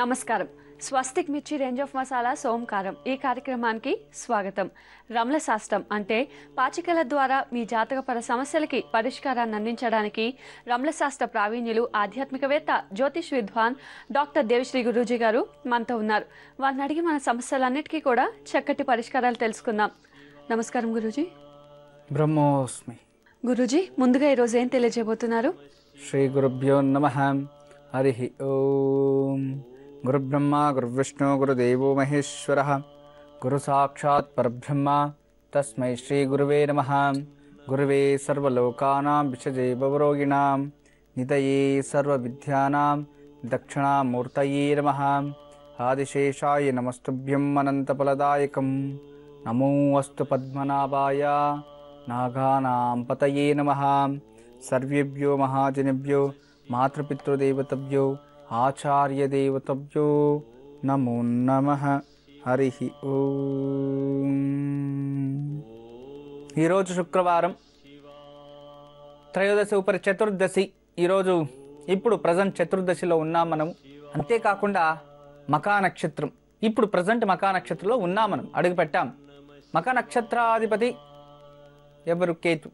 నమస్కారం. స్వస్తిక్ మిర్చి range of masala సోమకారం ఈ కార్యక్రమానికి స్వాగతం. రమల శాస్త్రం అంటే పాచికల ద్వారా మీ జాతకపర సమస్యలకి పరిష్కారాన్ని అందించడానికి రమల శాస్త్ర ప్రావీణ్యులు ఆధ్యాత్మికవేత్త జ్యోతిష్ విద్వాన్ డాక్టర్ దేవిశ్రీ గురూజీ గారు మనతో ఉన్నారు. వారిని అడిగి మన సమస్యలన్నిటికీ కూడా చక్కటి పరిష్కారాలు తెలుసుకుందాం. నమస్కారం గురూజీ. బ్రహ్మోస్మి. గురూజీ, ముందుగా ఈరోజు ఏం తెలియజేయబోతున్నారు? శ్రీ గురుభ్యో నమః. హరి ఓం. గురుబ్రహ్మ గురువిష్ణు గురుదేవో మహేశ్వరః గురు సాక్షాత్ పరబ్రహ్మ తస్మై శ్రీ గురువే నమః. గురువే సర్వలోకానాం విషజే భవరోగిణాం నితయే సర్వవిద్యానాం దక్షిణామూర్తయే నమః. ఆదిశేషాయ నమస్తుభ్యం అనంతఫలదాయకం. నమో అస్తు పద్మనాభాయ నాగానాం పతయే నమః. సర్వేభ్యో మహాజనేభ్యో మాతృపితృదేవతభ్యో ఆచార్యదేవతభ్యో నమో నమః. హరి ఓం. ఈరోజు శుక్రవారం, త్రయోదశి ఉపరి చతుర్దశి. ఈరోజు ఇప్పుడు ప్రజెంట్ చతుర్దశిలో ఉన్నాం మనము. అంతేకాకుండా మకా నక్షత్రం, ఇప్పుడు ప్రజెంట్ మకా నక్షత్రంలో ఉన్నాం మనం, అడుగు పెట్టాం. మకా నక్షత్రాధిపతి ఎవరు? కేతు.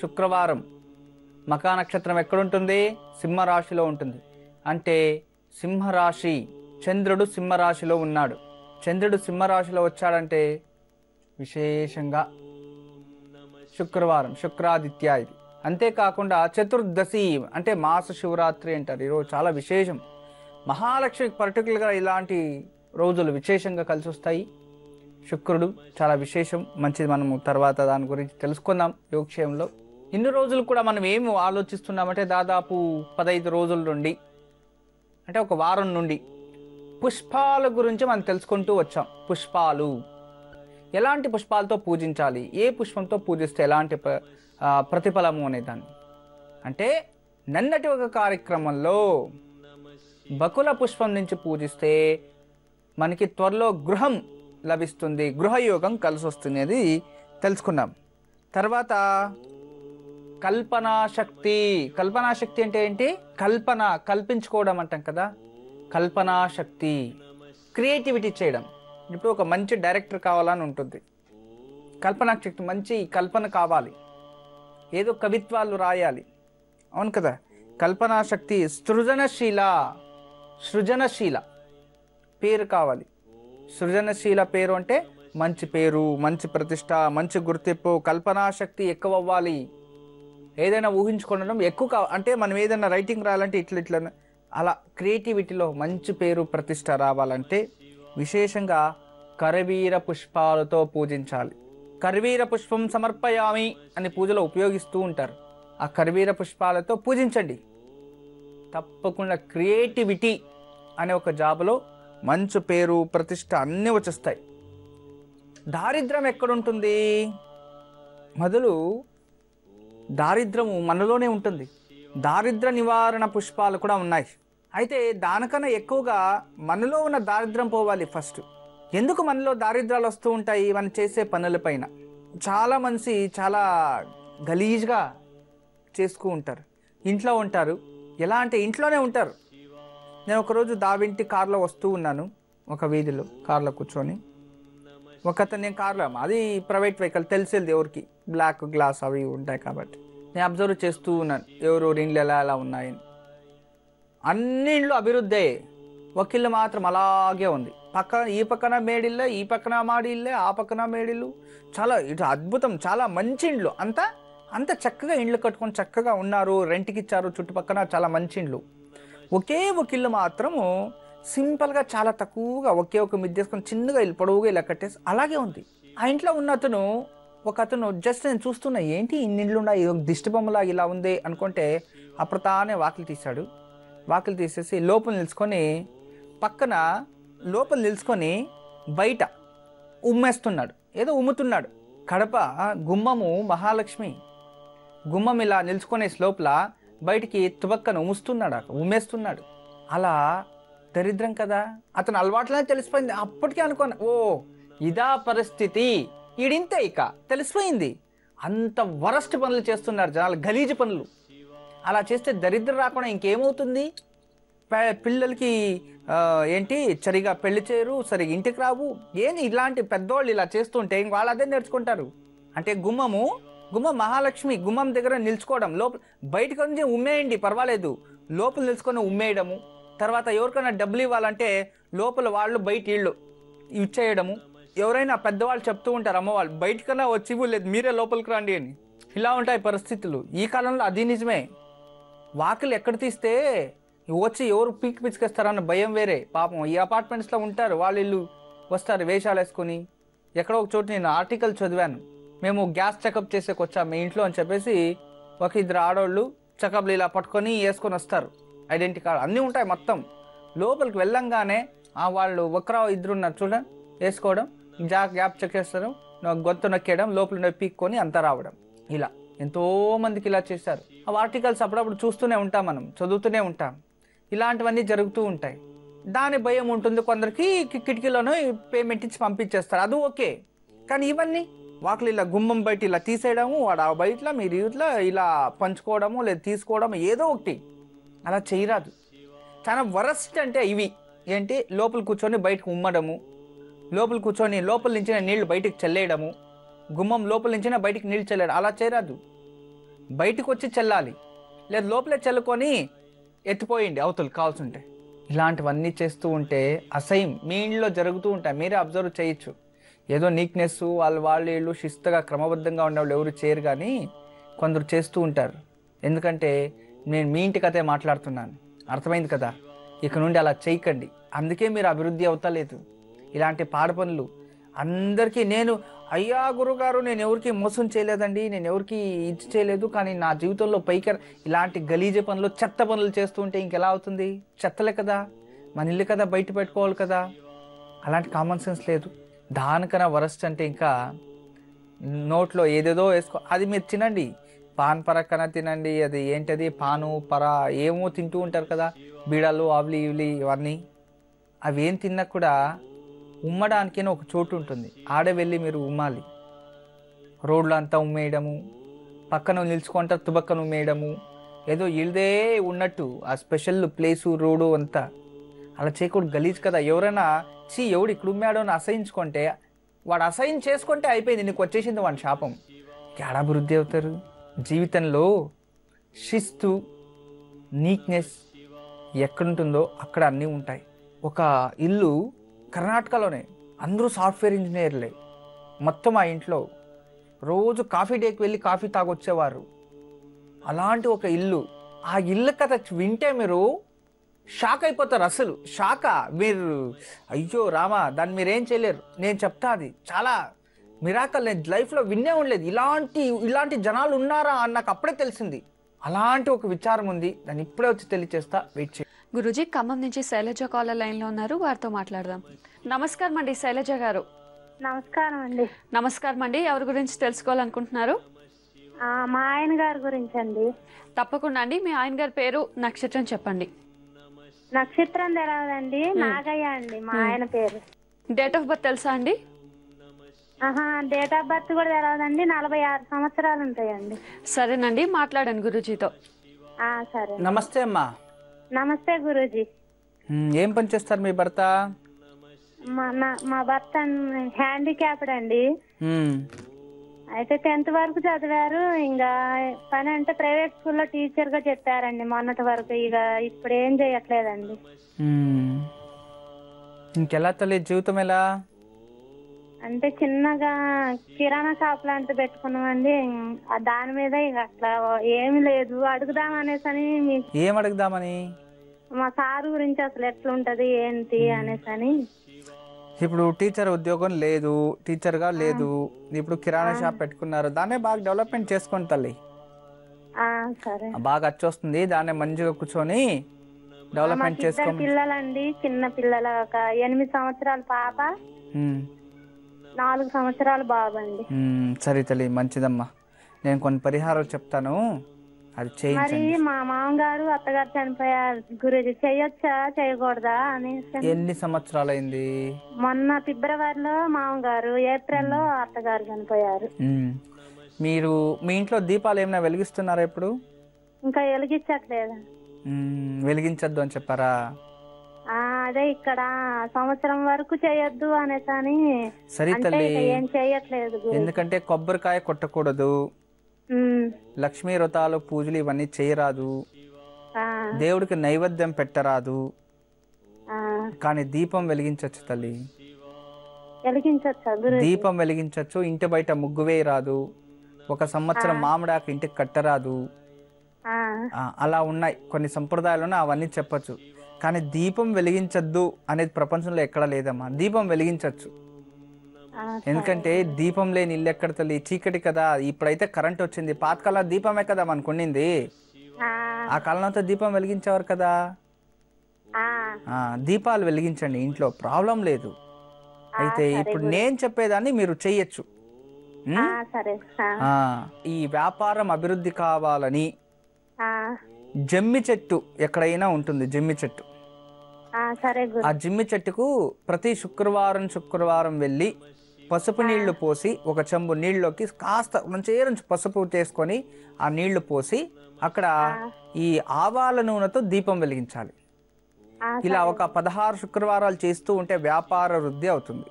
శుక్రవారం మకా నక్షత్రం ఎక్కడుంటుంది? సింహరాశిలో ఉంటుంది. అంటే సింహరాశి, చంద్రుడు సింహరాశిలో ఉన్నాడు. చంద్రుడు సింహరాశిలో వచ్చాడంటే విశేషంగా శుక్రవారం, శుక్రాదిత్య ఇది. అంతేకాకుండా చతుర్దశి అంటే మాస శివరాత్రి అంటారు. ఈరోజు చాలా విశేషం. మహాలక్ష్మికి పర్టికులర్గా ఇలాంటి రోజులు విశేషంగా కలిసి వస్తాయి. శుక్రుడు చాలా విశేషం, మంచిది. మనము తర్వాత దాని గురించి తెలుసుకుందాం యోగక్షేమంలో. ఇన్ని రోజులు కూడా మనం ఏమి ఆలోచిస్తున్నామంటే దాదాపు 15 రోజుల నుండి, అంటే ఒక వారం నుండి పుష్పాల గురించి మనం తెలుసుకుంటూ వచ్చాం. పుష్పాలు, ఎలాంటి పుష్పాలతో పూజించాలి, ఏ పుష్పంతో పూజిస్తే ఎలాంటి ప్రతిఫలము అనేదాన్ని. అంటే నిన్నటి ఒక కార్యక్రమంలో బకుల పుష్పం నుంచి పూజిస్తే మనకి త్వరలో గృహం లభిస్తుంది, గృహయోగం కలిసి వస్తుంది అది తెలుసుకున్నాం. తర్వాత కల్పనాశక్తి. కల్పనాశక్తి అంటే ఏంటి? కల్పన, కల్పించుకోవడం అంటాం కదా. కల్పనాశక్తి, క్రియేటివిటీ చేయడం. ఇప్పుడు ఒక మంచి డైరెక్టర్ కావాలని ఉంటుంది. కల్పనాశక్తి, మంచి కల్పన కావాలి, ఏదో కవిత్వాలు రాయాలి, అవును కదా. కల్పనాశక్తి. సృజనశీల, సృజనశీల పేరు కావాలి. సృజనశీల పేరు అంటే మంచి పేరు, మంచి ప్రతిష్ట, మంచి గుర్తింపు. కల్పనాశక్తి ఎక్కువ అవ్వాలి. ఏదైనా ఊహించుకోవడం ఎక్కువ అంటే మనం ఏదైనా రైటింగ్ రాయాలంటే ఇట్లా అలా క్రియేటివిటీలో మంచి పేరు, ప్రతిష్ట రావాలంటే విశేషంగా కరవీర పుష్పాలతో పూజించాలి. కరవీర పుష్పం సమర్పయామి అని పూజలో ఉపయోగిస్తూ ఉంటారు. ఆ కరవీర పుష్పాలతో పూజించండి. తప్పకుండా క్రియేటివిటీ అనే ఒక జాబులో మంచి పేరు, ప్రతిష్ట అన్నీ వచ్చేస్తాయి. దారిద్ర్యం ఎక్కడుంటుంది? మొదలు దారిద్రము మనలోనే ఉంటుంది. దారిద్ర నివారణ పుష్పాలు కూడా ఉన్నాయి. అయితే దానికన్నా ఎక్కువగా మనలో ఉన్న దారిద్ర్యం పోవాలి ఫస్ట్. ఎందుకు మనలో దారిద్రాలు వస్తూ ఉంటాయి? మనం చేసే పనులపైన చాలా మనిషి చాలా గలీజ్గా చేసుకు ఉంటారు. ఇంట్లో ఉంటారు. ఎలా అంటే ఇంట్లోనే ఉంటారు. నేను ఒకరోజు దావింటి కారులో వస్తూ ఉన్నాను, ఒక వీధిలో కార్లో కూర్చొని. ఒకతను, నేను కార్లో, అది ప్రైవేట్ వెహికల్, తెలిసేది ఎవరికి, బ్లాక్ గ్లాస్ అవి ఉంటాయి కాబట్టి నేను అబ్జర్వ్ చేస్తూ ఉన్నాను ఎవరు ఇండ్లు ఎలా ఎలా ఉన్నాయని. అన్ని ఇండ్లు అభివృద్ధి, ఒక ఇల్లు మాత్రం అలాగే ఉంది. ఈ పక్కన మేడిల్లే, ఈ పక్కన మాడిల్లే, ఆ పక్కన మేడిల్లు, చాలా ఇటు అద్భుతం, చాలా మంచి ఇండ్లు. అంత చక్కగా ఇండ్లు కట్టుకొని చక్కగా ఉన్నారు, రెంట్కి ఇచ్చారు, చుట్టుపక్కన చాలా మంచి ఇండ్లు. ఒకే ఒక ఇల్లు మాత్రము సింపుల్గా, చాలా తక్కువగా, ఒకే ఒక మిద్దేసుకొని చిన్నగా ఇల్లు పొడవుగా ఇలా కట్టేసి అలాగే ఉంది. ఆ ఇంట్లో ఉన్న ఒక అతను జస్ట్ నేను చూస్తున్నా, ఏంటి ఇన్ని ఇండ్లు ఉన్నాయి, దిష్టి బొమ్మలాగా ఇలా ఉంది అనుకుంటే అప్పుడు తానే వాకిలి తీశాడు. వాకిలి తీసేసి లోపల నిలుచుకొని, పక్కన లోపల నిలుచుకొని బయట ఉమ్మేస్తున్నాడు, ఏదో ఉమ్ముతున్నాడు. కడప గుమ్మము మహాలక్ష్మి, గుమ్మం ఇలా నిలుచుకునేసి లోపల బయటికి తుబక్కన ఉమ్మేస్తున్నాడు. అలా దరిద్రం కదా. అతను అలవాట్లనే తెలిసిపోయింది. అప్పటికే అనుకోను, ఓ ఇదా పరిస్థితి, ఈడింతే, ఇక తెలిసిపోయింది. అంత వరస్ట్ పనులు చేస్తున్నారు జనాలు, గలీజు పనులు. అలా చేస్తే దరిద్రం రాకుండా ఇంకేమవుతుంది? పిల్లలకి ఏంటి సరిగా పెళ్లి చేయరు, సరిగా ఇంటికి రావు, ఏంది ఇలాంటి పెద్దోళ్ళు ఇలా చేస్తుంటే ఇంక వాళ్ళు అదే నేర్చుకుంటారు. అంటే గుమ్మం మహాలక్ష్మి గుమ్మం దగ్గర నిల్చుకోవడం, లోపల బయటకు నుంచి ఉమ్మేయండి పర్వాలేదు, లోపల నిల్చుకొని ఉమ్మేయడము. తర్వాత ఎవరికైనా డబ్బులు ఇవ్వాలంటే లోపల వాళ్ళు బయట ఇళ్ళు ఇచ్చేయడము. ఎవరైనా పెద్దవాళ్ళు చెప్తూ ఉంటారు, అమ్మవాళ్ళు బయటకన్నా వచ్చి ఇవ్వలేదు మీరే లోపలికి రండి అని. ఇలా ఉంటాయి పరిస్థితులు. ఈ కాలంలో అది నిజమే. వాకిలు ఎక్కడ తీస్తే వచ్చి ఎవరు పీకి పిచ్చుకేస్తారన్న భయం వేరే. పాపం ఈ అపార్ట్మెంట్స్లో ఉంటారు, వాళ్ళు ఇల్లు వస్తారు వేషాలు వేసుకొని. ఎక్కడో ఒక చోటు నేను ఆర్టికల్ చదివాను, మేము గ్యాస్ చెకప్ చేసేకి వచ్చాము మీ ఇంట్లో అని చెప్పేసి ఒక ఇద్దరు ఆడవాళ్ళు చెకప్లు ఇలా పట్టుకొని వేసుకొని వస్తారు, ఐడెంటిటీ కార్డు అన్నీ ఉంటాయి మొత్తం. లోపలికి వెళ్ళంగానే వాళ్ళు ఒకరు ఇద్దరు ఉన్నారు చూడండి, వేసుకోవడం, గ్యాప్ చెక్ చేస్తారు, గొంతు నొక్కేయడం, లోపల పీక్కొని అంతా రావడం. ఇలా ఎంతోమందికి ఇలా చేశారు. ఆ ఆర్టికల్స్ అప్పుడప్పుడు చూస్తూనే ఉంటాం, మనం చదువుతూనే ఉంటాం. ఇలాంటివన్నీ జరుగుతూ ఉంటాయి. దాని భయం ఉంటుంది కొందరికి, కిటికీలోనూ పేమెంట్ ఇచ్చి పంపించేస్తారు, అది ఓకే. కానీ ఇవన్నీ వాకులు ఇలా గుమ్మం బయట ఇలా తీసేయడము, వాడు ఆ బయటలో మీరు ఇట్లా ఇలా పంచుకోవడము లేదా తీసుకోవడము ఏదో ఒకటి అలా చేయరాదు. చాలా వరస్ట్ అంటే ఇవి ఏంటి, లోపల కూర్చొని బయటకు ఉమ్మడము, లోపల కూర్చొని లోపల నుంచి నీళ్లు బయటకు చల్లేయడము, గుమ్మం లోపల నుంచి బయటికి నీళ్ళు చల్లేయడం, అలా చేయరాదు. బయటకు వచ్చి చల్లాలి, లేదా లోపలే చల్లుకొని ఎత్తిపోయింది అవతలు కావాల్సి ఉంటే. ఇలాంటివన్నీ చేస్తూ ఉంటే అసహ్యం మీ ఇంట్లో జరుగుతూ ఉంటాయి, మీరే అబ్జర్వ్ చేయొచ్చు. ఏదో నీక్నెస్ వాళ్ళు వీళ్ళు శిస్తుగా క్రమబద్ధంగా ఉండేవాళ్ళు ఎవరు చేయరు, కానీ కొందరు చేస్తూ ఉంటారు. ఎందుకంటే నేను మీ ఇంటి కథే మాట్లాడుతున్నాను, అర్థమైంది కదా. ఇక నుండి అలా చేయకండి, అందుకే మీరు అభివృద్ధి అవుతలేదు. ఇలాంటి పాడు పనులు అందరికీ నేను అయ్యా గురుగారు నేను ఎవరికి మోసం చేయలేదండి, నేను ఎవరికి ఇది చేయలేదు, కానీ నా జీవితంలో పైకి ఇలాంటి గలీజే పనులు చెత్త పనులు చేస్తూ ఉంటే ఇంకెలా అవుతుంది? చెత్తలే కదా, మన ఇల్లు కదా, బయట పెట్టుకోవాలి కదా. అలాంటి కామన్ సెన్స్ లేదు. దానికన్నా వరస్ట్ అంటే ఇంకా నోట్లో ఏదేదో వేసుకో, అది మీరు తినండి, పాన్ పరక్కన తినండి, అది ఏంటది పాను పర ఏమో తింటూ ఉంటారు కదా, బీడాలు ఆవులి ఇవ్లి ఇవన్నీ. అవి ఏం తిన్నా కూడా ఉమ్మడానికైనా ఒక చోటు ఉంటుంది, ఆడ వెళ్ళి మీరు ఉమ్మాలి. రోడ్లు అంతా ఉమ్మేయడము, పక్కన నిలుచుకుంటా తుబక్కన ఉమ్మేయడము, ఏదో ఇల్దే ఉన్నట్టు ఆ స్పెషల్ ప్లేసు రోడ్డు అంతా అలా చేయకూడదు, గలీజ్ కదా. ఎవరైనా ఎవడు ఇక్కడ ఉమ్మాడో అని అసహించుకుంటే, వాడు అసహ్యం చేసుకుంటే అయిపోయింది, నీకు వచ్చేసింది వాడి శాపం. ఏడా అభివృద్ధి అవుతారు? జీవితంలో శిస్తు నీక్నెస్ ఎక్కడుంటుందో అక్కడ అన్నీ ఉంటాయి. ఒక ఇల్లు కర్ణాటకలోనే, అందరూ సాఫ్ట్వేర్ ఇంజనీర్లే, మొత్తం ఆ ఇంట్లో రోజు కాఫీ డేకి వెళ్ళి కాఫీ తాగొచ్చేవారు. అలాంటి ఒక ఇల్లు, ఆ ఇల్లు కథ వింటే మీరు షాక్ అయిపోతారు. అసలు షాకా మీరు, అయ్యో రామా దాన్ని మీరేం చేయలేరు. నేను చెప్తా, అది చాలా మిరాకల్. నేను లైఫ్లో విన్నే ఉండలేదు, ఇలాంటి జనాలు ఉన్నారా అని నాకు అప్పుడే తెలిసింది. అలాంటి ఒక విచారం ఉంది, దాన్ని ఇప్పుడే వచ్చి తెలియచేస్తా, వెయిట్ చేయండి. గురూజీ, ఖమ్మం నుంచి శైలజ కాలర్ లైన్లో ఉన్నారు, వారితో మాట్లాడదాం. నమస్కారం అండి శైలజ గారు. నమస్కారం అండి. నమస్కారం అండి, ఎవరి గురించి తెలుసుకోవాలనుకుంటున్నారు? మా ఆయన గారి గురించి అండి. తప్పకుండా అండి, మీ ఆయన గారి పేరు నక్షత్రం చెప్పండి. నక్షత్రం తెలవదండి, నాగయ్య అండి మా ఆయన పేరు. డేట్ ఆఫ్ బర్త్ తెలుసా అండి? డేట్ ఆఫ్ బర్త్ కూడా తెలవదండి, 46 సంవత్సరాలు ఉంటాయండి. సరేనండి, మాట్లాడండి గురూజీతో. సరే. నమస్తే అమ్మా. నమస్తే గురూజీ. ఏం పని చేస్తారు మీ భర్త? మా భర్త హ్యాండిక్యాప్డ్ అండి. అయితే 10th వరకు చదివారు. ఇంకా పని అంటే ప్రైవేట్ స్కూల్లో టీచర్ గా చెప్పారండి మొన్నటి వరకు. ఇక ఇప్పుడు ఏం చేయట్లేదండి. ఇంకెలా తల్లి జీవితం ఎలా? అంటే చిన్నగా కిరాణా షాప్ లాంటి పెట్టుకున్నామండి. దాని మీద ఇక అట్లా ఏమి లేదు, అడుగుదాం అనేసని. ఏం అడుగుదామని? మా సారు గురించి అసలు ఎట్లుంటది ఏంటి అనేసని. ఇప్పుడు టీచర్ ఉద్యోగం లేదు, టీచర్గా లేదు, ఇప్పుడు కిరాణా షాప్ పెట్టుకున్నారు, దాన్నే బాగా డెవలప్మెంట్ చేసుకోండి తల్లి. సరే. బాగా వచ్చేస్తుంది, దాన్నే మంచిగా కూర్చొని డెవలప్మెంట్ చేసుకోండి. పిల్లలండి, చిన్న పిల్లలు, ఒక 8 సంవత్సరాల పాప, 4 సంవత్సరాల బాబు అండి. సరే తల్లి, మంచిదమ్మా. నేను కొన్ని పరిహారాలు చెప్తాను, అది చేయించండి. మరి మా మామగారు అత్తగారు చనిపోయారు గురూజీ, చేయొచ్చా చేయకూడదా అనేసి. ఎన్ని సంవత్సరాలైంది? మొన్న ఫిబ్రవరిలో మామగారు, ఏప్రిల్లో అత్తగారు చనిపోయారు. మీరు మీ ఇంట్లో దీపాలు ఏమైనా వెలిగిస్తున్నారా ఇప్పుడు? ఇంకా వెలిగించట్లేదా? వెలిగించద్దు అని చెప్పారా? అదే ఇక్కడ సంవత్సరం వరకు చేయొద్దు అనేసి అని సరే అంటే తల్లి, ఇక ఏం చేయట్లేదు గురూజీ. ఎందుకంటే కొబ్బరికాయ కొట్టకూడదు, ఉమ్, లక్ష్మీ వ్రతాలు పూజలు ఇవన్నీ చేయరాదు, ఆ, దేవుడికి నైవేద్యం పెట్టరాదు, ఆ, కానీ దీపం వెలిగించవచ్చు తల్లి. వెలిగించొచ్చా గురూజీ? దీపం వెలిగించవచ్చు, ఇంటి బయట ముగ్గు వేయరాదు, ఒక సంవత్సరం మామిడాకు ఇంటికి కట్టరాదు. ఆ, అలా ఉన్నాయి కొన్ని సంప్రదాయాలను, అవన్నీ చెప్పచ్చు. కానీ దీపం వెలిగించద్దు అనేది ప్రపంచంలో ఎక్కడ లేదమ్మా. దీపం వెలిగించవచ్చు, ఆ, ఎందుకంటే దీపం లేని ఇల్లు ఎక్కడ తల్లి, చీకటి కదా. ఇప్పుడైతే కరెంట్ వచ్చింది, పాతకాల దీపమే కదా మనకు ఉండింది. ఆ, ఆ కాలంలో దీపం వెలిగించేవారు కదా. ఆ, దీపాలు వెలిగించండి ఇంట్లో, ప్రాబ్లం లేదు. అయితే సరే ఇప్పుడు నేను చెప్పేదాన్ని మీరు చెయ్యొచ్చు. ఆ, సరే. ఆ, ఈ వ్యాపారం అభివృద్ధి కావాలని ఆ, జమ్మి చెట్టు ఎక్కడైనా ఉంటుంది, జమ్మి చెట్టు. ఆ, సరే ఆ గురు. జమ్మి చెట్టుకు ప్రతి శుక్రవారం వెళ్ళి పసుపు నీళ్లు పోసి, ఒక చెంబు నీళ్ళలోకి కాస్త మంచి పసుపు చేసుకొని ఆ నీళ్లు పోసి అక్కడ ఈ ఆవాల నూనెతో దీపం వెలిగించాలి. ఆ, ఇలా ఒక 16 శుక్రవారాలు చేస్తూ ఉంటే వ్యాపార వృద్ధి అవుతుంది.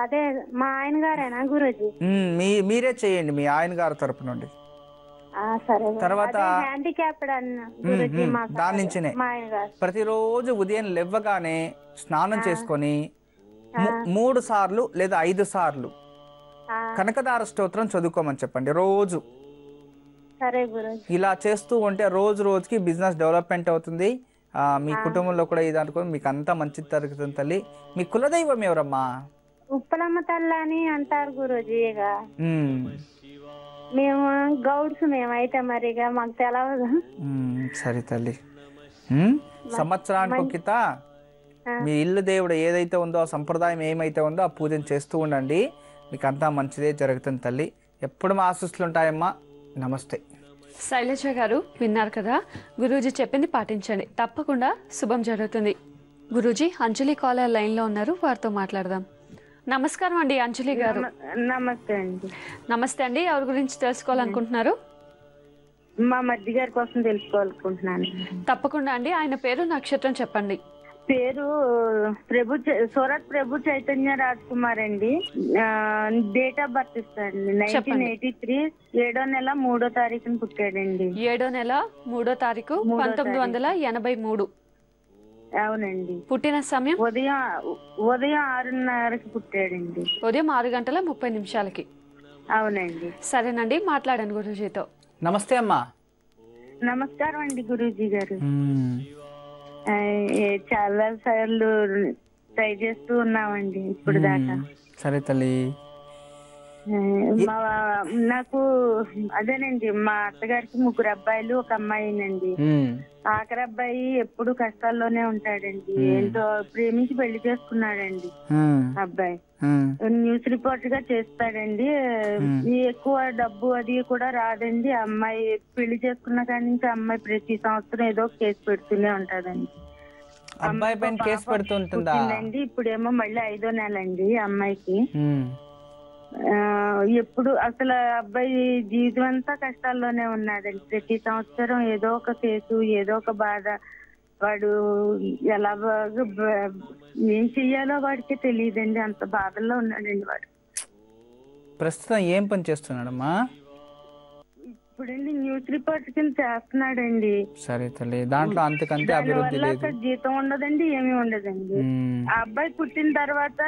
అదే మా ఆయన గారేనా గురూజీ? మీరే చేయండి మీ ఆయన గారి తరపు నుండి. ఆ, సరే గురు. తర్వాత అదే హ్యాండిక్యాప్డ్ అన్న గురూజీ మా దాని నుంచినే మా ఆయన గారు. ప్రతిరోజు ఉదయం లేవగానే స్నానం చేసుకొని 3 సార్లు లేదా 5 సార్లు ఆ, కనకదార స్తోత్రం చదువుకోమని చెప్పండి రోజు. సరే గురూజీ. ఇలా చేస్తూ ఉంటే రోజు రోజుకి బిజినెస్ డెవలప్మెంట్ అవుతుంది. మీ కుటుంబంలో కూడా ఇది అనుకో, మీకు అంతా మంచి జరుగుతుంది తల్లి. మీ కులదైవం ఎవరమ్మా? ఉప్పలమ్మ తల్లి అని అంటారు గురూజీ. ఇక మేము గౌడ్స్ మేమైతే మరి ఇక మాకు తెలవదు. సరే తల్లి, సంవత్సరానికి ఒకట మీ ఇల్లు దేవుడు ఏదైతే ఉందో, ఆ సంప్రదాయం ఏమైతే ఉందో ఆ పూజను చేస్తూ ఉండండి. మీకు అంతా మంచిదే జరుగుతుంది తల్లి. ఎప్పుడు మా ఆశీస్సులు ఉంటాయమ్మా. నమస్తే. శైలజ గారు విన్నారు కదా, గురూజీ చెప్పింది పాటించండి, తప్పకుండా శుభం జరుగుతుంది. గురూజీ అంజలి కాలర్ లైన్లో ఉన్నారు, వారితో మాట్లాడదాం. నమస్కారం అండి అంజలి గారు. నమస్తే అండి. నమస్తే అండి, ఎవరి గురించి తెలుసుకోవాలనుకుంటున్నారు? మా మధ్య గారి కోసం తెలుసుకోవాలనుకుంటున్నాను. తప్పకుండా అండి, ఆయన పేరు నక్షత్రం చెప్పండి. పేరు సూరత్ ప్రభు చైతన్య రాజ్ కుమార్ అండి. డేట్ ఆఫ్ బర్త్ ఇస్తారండి 1983 7వ నెల 3వ తారీఖున పుట్టాడండి. 7వ నెల 3వ తారీఖు 1983. అవునండి. పుట్టిన సమయం ఉదయం 6:30కి పుట్టాడండి. ఉదయం 6:30 అవునండి. సరేనండి, మాట్లాడండి గురూజీతో. నమస్తే అమ్మా. నమస్కారం అండి గురూజీ గారు. చాలా సార్లు ట్రై చేస్తూ ఉన్నామండి ఇప్పుడు దాకా. సరే తల్లి. నాకు అదేనండి, మా అత్తగారికి 3 అబ్బాయిలు 1 అమ్మాయినండి. ఆఖరి అబ్బాయి ఎప్పుడు కష్టాల్లోనే ఉంటాడండి. ఏంటో ప్రేమించి పెళ్లి చేసుకున్నాడండి అబ్బాయి. న్యూస్ రిపోర్ట్ గా చేస్తాడండి. ఎక్కువ డబ్బు అది కూడా రాదండి. అమ్మాయి పెళ్లి చేసుకున్న కాడి నుంచి అమ్మాయి ప్రతి సంవత్సరం ఏదో కేసు పెడుతూనే ఉంటదండి. అబ్బాయి పైన కేసు పెడుతుంటుందా? ఇప్పుడేమో మళ్ళీ 5వ నెల అండి అమ్మాయికి. ఎప్పుడు అసలు అబ్బాయి జీవితం అంతా కష్టాల్లోనే ఉన్నాడండి. ప్రతి సంవత్సరం ఏదో ఒక కేసు, ఏదో ఒక బాధ. వాడు ఎలా ఏం చెయ్యాలో వాడికి తెలియదండి, అంత బాధల్లో ఉన్నాడండి వాడు. ప్రస్తుతం ఏం పని చేస్తున్నాడమ్మా? ఇప్పుడండి న్యూస్ రిపోర్ట్ కింద చేస్తున్నాడండి. సరే తల్లి, దాంట్లో అంతకంతే అభివృద్ధి లేదు. జీతం ఉండదండి, ఏమీ ఉండదండి. ఆ అబ్బాయి పుట్టిన తర్వాత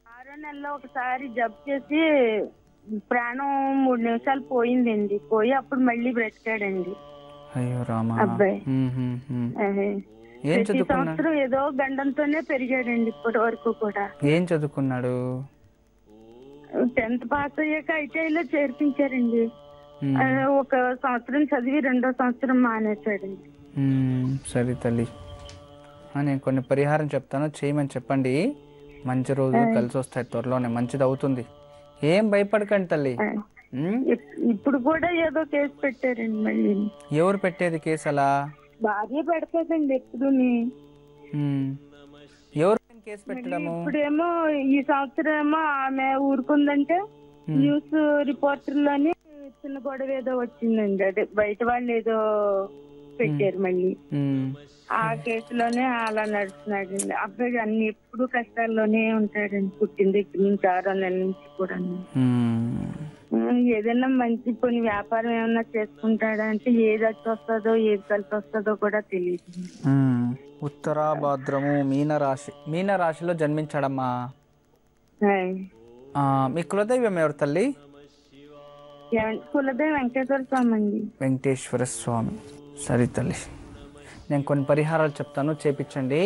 6వ నెలలో ఒకసారి జబ్బు చేసి ప్రాణం 3 నిమిషాలు పోయిందండి. పోయి అప్పుడు మళ్ళీ బ్రతికాడండి. అయ్యో రామా. అబ్బాయి ఏం ప్రతి సంవత్సరం ఏదో గండంతోనే పెరిగాడండి ఇప్పటి వరకు కూడా. ఏం చదువుకున్నాడు? 10th పాస్ అయ్యాక ఐటీఐలో చేర్పించారండి. 1 సంవత్సరం చదివి 2వ సంవత్సరం మానేశాడండి. సరే తల్లి, నేను కొన్ని పరిహారం చెప్తాను, చేయమని చెప్పండి. మంచి రోజులు కలిసి వస్తాయి, త్వరలోనే మంచిది అవుతుంది. ఏం భయపడకండి తల్లి. ఇప్పుడు కూడా ఏదో కేసు పెట్టారండి మళ్ళీ. ఎవరు పెట్టేది కేసు? అలా భార్య పెడతాదండి ఎప్పుడు. ఎవరు కేసు పెట్టడము? ఇప్పుడేమో ఈ సంవత్సరం ఏమో ఆమె ఊరుకుందంటే న్యూస్ రిపోర్టర్లోని చిన్న గొడవ ఏదో వచ్చిందండి. అదే బయట వాళ్ళు ఏదో పెట్టారు మళ్ళీ. ఆ కేసులోనే అలా నడుస్తున్నాడండి. అబ్బాయి అన్ని ఎప్పుడు కష్టాల్లోనే ఉంటాడండి, పుట్టిన దగ్గర నుంచి 6 నెలల నుంచి కూడా. ఏదైనా మంచి కొన్ని వ్యాపారం ఏమన్నా చేసుకుంటాడా అంటే ఏది వచ్చి వస్తుందో ఏది కలిసి వస్తుందో కూడా తెలియదు. ఉత్తరాభాద్రము మీనరాశిలో జన్మించాడమ్మా. మీ కులదైవం ఎవరు తల్లి? కులదైవం వెంకటేశ్వర స్వామి అండి. వెంకటేశ్వర స్వామి. సరే తల్లి, నేను కొన్ని పరిహారాలు చెప్తాను, చేపించండి,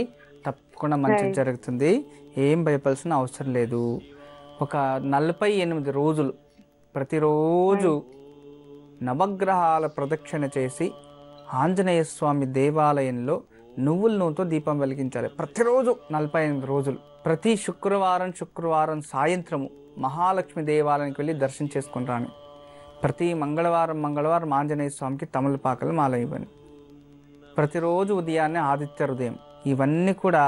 తప్పకుండా మంచిది జరుగుతుంది. ఏం భయపడాల్సిన అవసరం లేదు. ఒక 48 రోజులు ప్రతిరోజు నవగ్రహాల ప్రదక్షిణ చేసి ఆంజనేయ స్వామి దేవాలయంలో నువ్వుల నూనెతో దీపం వెలిగించాలి. ప్రతిరోజు 48 రోజులు. ప్రతి శుక్రవారం సాయంత్రము మహాలక్ష్మి దేవాలయానికి వెళ్ళి దర్శనం చేసుకుని రాని. ప్రతి మంగళవారం ఆంజనేయ స్వామికి తమలపాకలు మాల ఇవ్వండి. ప్రతిరోజు ఉదయాన్నే ఆదిత్య హృదయం. ఇవన్నీ కూడా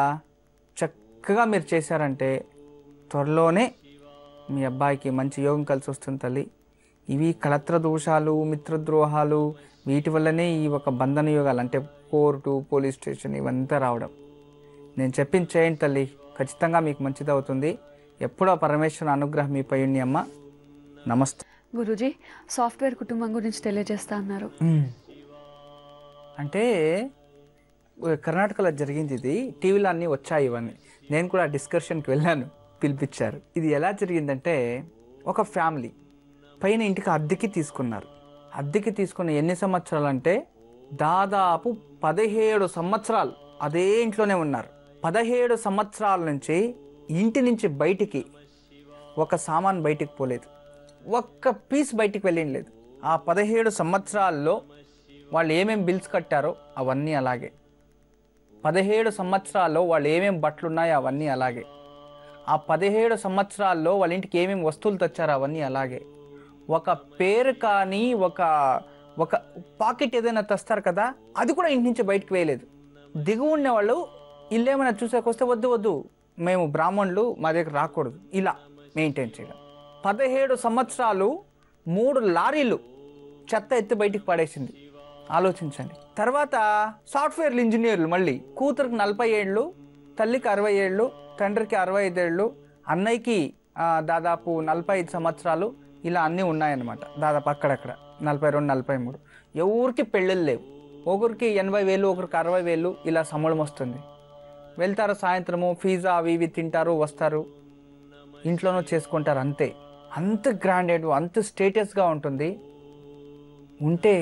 చక్కగా మీరు చేశారంటే త్వరలోనే మీ అబ్బాయికి మంచి యోగం కలిసి వస్తుంది తల్లి. ఇవి కళత్ర దోషాలు, మిత్రద్రోహాలు, వీటి వల్లనే ఈ ఒక బంధన యోగాలు అంటే కోర్టు, పోలీస్ స్టేషన్ ఇవంతా రావడం. నేను చెప్పింది చేయండి తల్లి, ఖచ్చితంగా మీకు మంచిది అవుతుంది. ఎప్పుడో పరమేశ్వర అనుగ్రహం మీపై ఉంది అమ్మ. నమస్తే. గురూజీ, సాఫ్ట్వేర్ కుటుంబం గురించి తెలియజేస్తా అన్నారు. అంటే కర్ణాటకలో జరిగింది ఇది. టీవీలో అన్నీ వచ్చాయి ఇవన్నీ. నేను కూడా డిస్కషన్కి వెళ్ళాను, పిలిపించారు. ఇది ఎలా జరిగిందంటే, ఒక ఫ్యామిలీ పైన ఇంటికి అద్దెకి తీసుకున్నారు. అద్దెకి తీసుకున్న ఎన్ని సంవత్సరాలు అంటే దాదాపు 17 సంవత్సరాలు అదే ఇంట్లోనే ఉన్నారు. 17 సంవత్సరాల నుంచి ఇంటి నుంచి బయటికి ఒక సామాన్ బయటికి పోలేదు, ఒక్క పీస్ బయటికి వెళ్ళలేదు. ఆ 17 సంవత్సరాల్లో వాళ్ళు ఏమేమి బిల్స్ కట్టారో అవన్నీ అలాగే. 17 సంవత్సరాల్లో వాళ్ళు ఏమేమి బట్టలు ఉన్నాయో అవన్నీ అలాగే. ఆ 17 సంవత్సరాల్లో వాళ్ళ ఇంటికి ఏమేమి వస్తువులు తెచ్చారో అవన్నీ అలాగే. ఒక పేరు కానీ ఒక పాకెట్ ఏదైనా తెస్తారు కదా, అది కూడా ఇంటి నుంచి బయటకు వేయలేదు. దిగు ఉండేవాళ్ళు ఇల్లు ఏమైనా చూసాకొస్తే వద్దు మేము బ్రాహ్మణులు, మా దగ్గర రాకూడదు, ఇలా మెయింటైన్ చేయడం. 17 సంవత్సరాలు 3 లారీలు చెత్త ఎత్తి బయటికి పడేసింది. ఆలోచించండి. తర్వాత సాఫ్ట్వేర్ ఇంజనీర్లు, మళ్ళీ కూతురికి 40 ఏళ్ళు, తల్లికి 60 ఏళ్ళు, తండ్రికి 65 ఏళ్ళు, అన్నయ్యకి దాదాపు 45 సంవత్సరాలు, ఇలా అన్నీ ఉన్నాయన్నమాట. దాదాపు అక్కడక్కడ 42, 43. ఎవరికి పెళ్ళిళ్ళు లేవు. ఒకరికి 80,000, ఒకరికి 60,000, ఇలా సంబళం వస్తుంది. వెళ్తారు సాయంత్రము, పిజ్జా అవి ఇవి తింటారు, వస్తారు, ఇంట్లోనూ చేసుకుంటారు. అంతే. అంత గ్రాండెడ్, అంత స్టేటస్గా ఉంటుంది. ఉంటే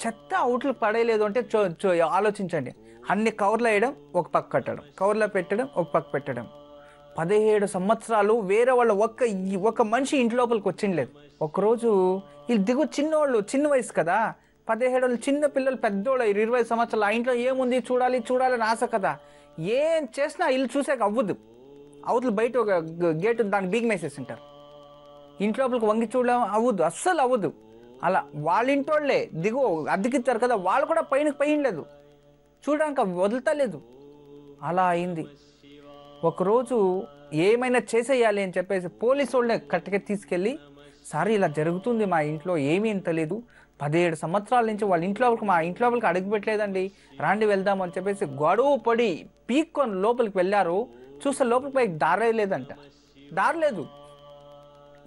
చెత్త అవుట్లు పడేయలేదు అంటే ఆలోచించండి. అన్ని కవర్లో వేయడం, ఒక పక్క కట్టడం, కవర్లో పెట్టడం, ఒక పక్క పెట్టడం. 17 సంవత్సరాలు వేరే వాళ్ళ ఒక మనిషి ఇంటి లోపలికి వచ్చిండలేదు. ఒకరోజు వీళ్ళు దిగు చిన్నోళ్ళు, చిన్న వయసు కదా, 17 ఏళ్ళు చిన్న పిల్లలు, పెద్దోళ్ళు 20 సంవత్సరాలు. ఆ ఇంట్లో ఏముంది చూడాలని ఆశ కదా. ఏం చేసినా ఇల్లు చూసాక అవ్వదు. అవతలు బయట ఒక గేటు దానికి బీగం వేసేసి ఉంటారు. ఇంట్లోపలికి వంగి చూడడం అవ్వదు, అస్సలు అవ్వదు. అలా వాళ్ళ ఇంటోళ్ళే దిగు అద్దెకిచ్చారు కదా, వాళ్ళు కూడా పైనలేదు, చూడడానికి వదులుతలేదు. అలా అయింది. ఒకరోజు ఏమైనా చేసేయాలి అని చెప్పేసి పోలీసు వాళ్ళే కట్టగా తీసుకెళ్ళి, సార్ ఇలా జరుగుతుంది మా ఇంట్లో, ఏమీ తెలియదు, 17 సంవత్సరాల నుంచి వాళ్ళ మా ఇంట్లోపలికి అడుగు పెట్టలేదండి, రాండి వెళ్దాం అని చెప్పేసి గొడవ పడి పీక్కొని లోపలికి వెళ్ళారు. చూస్తే లోపలికి పైకి దారే లేదంట. దారలేదు.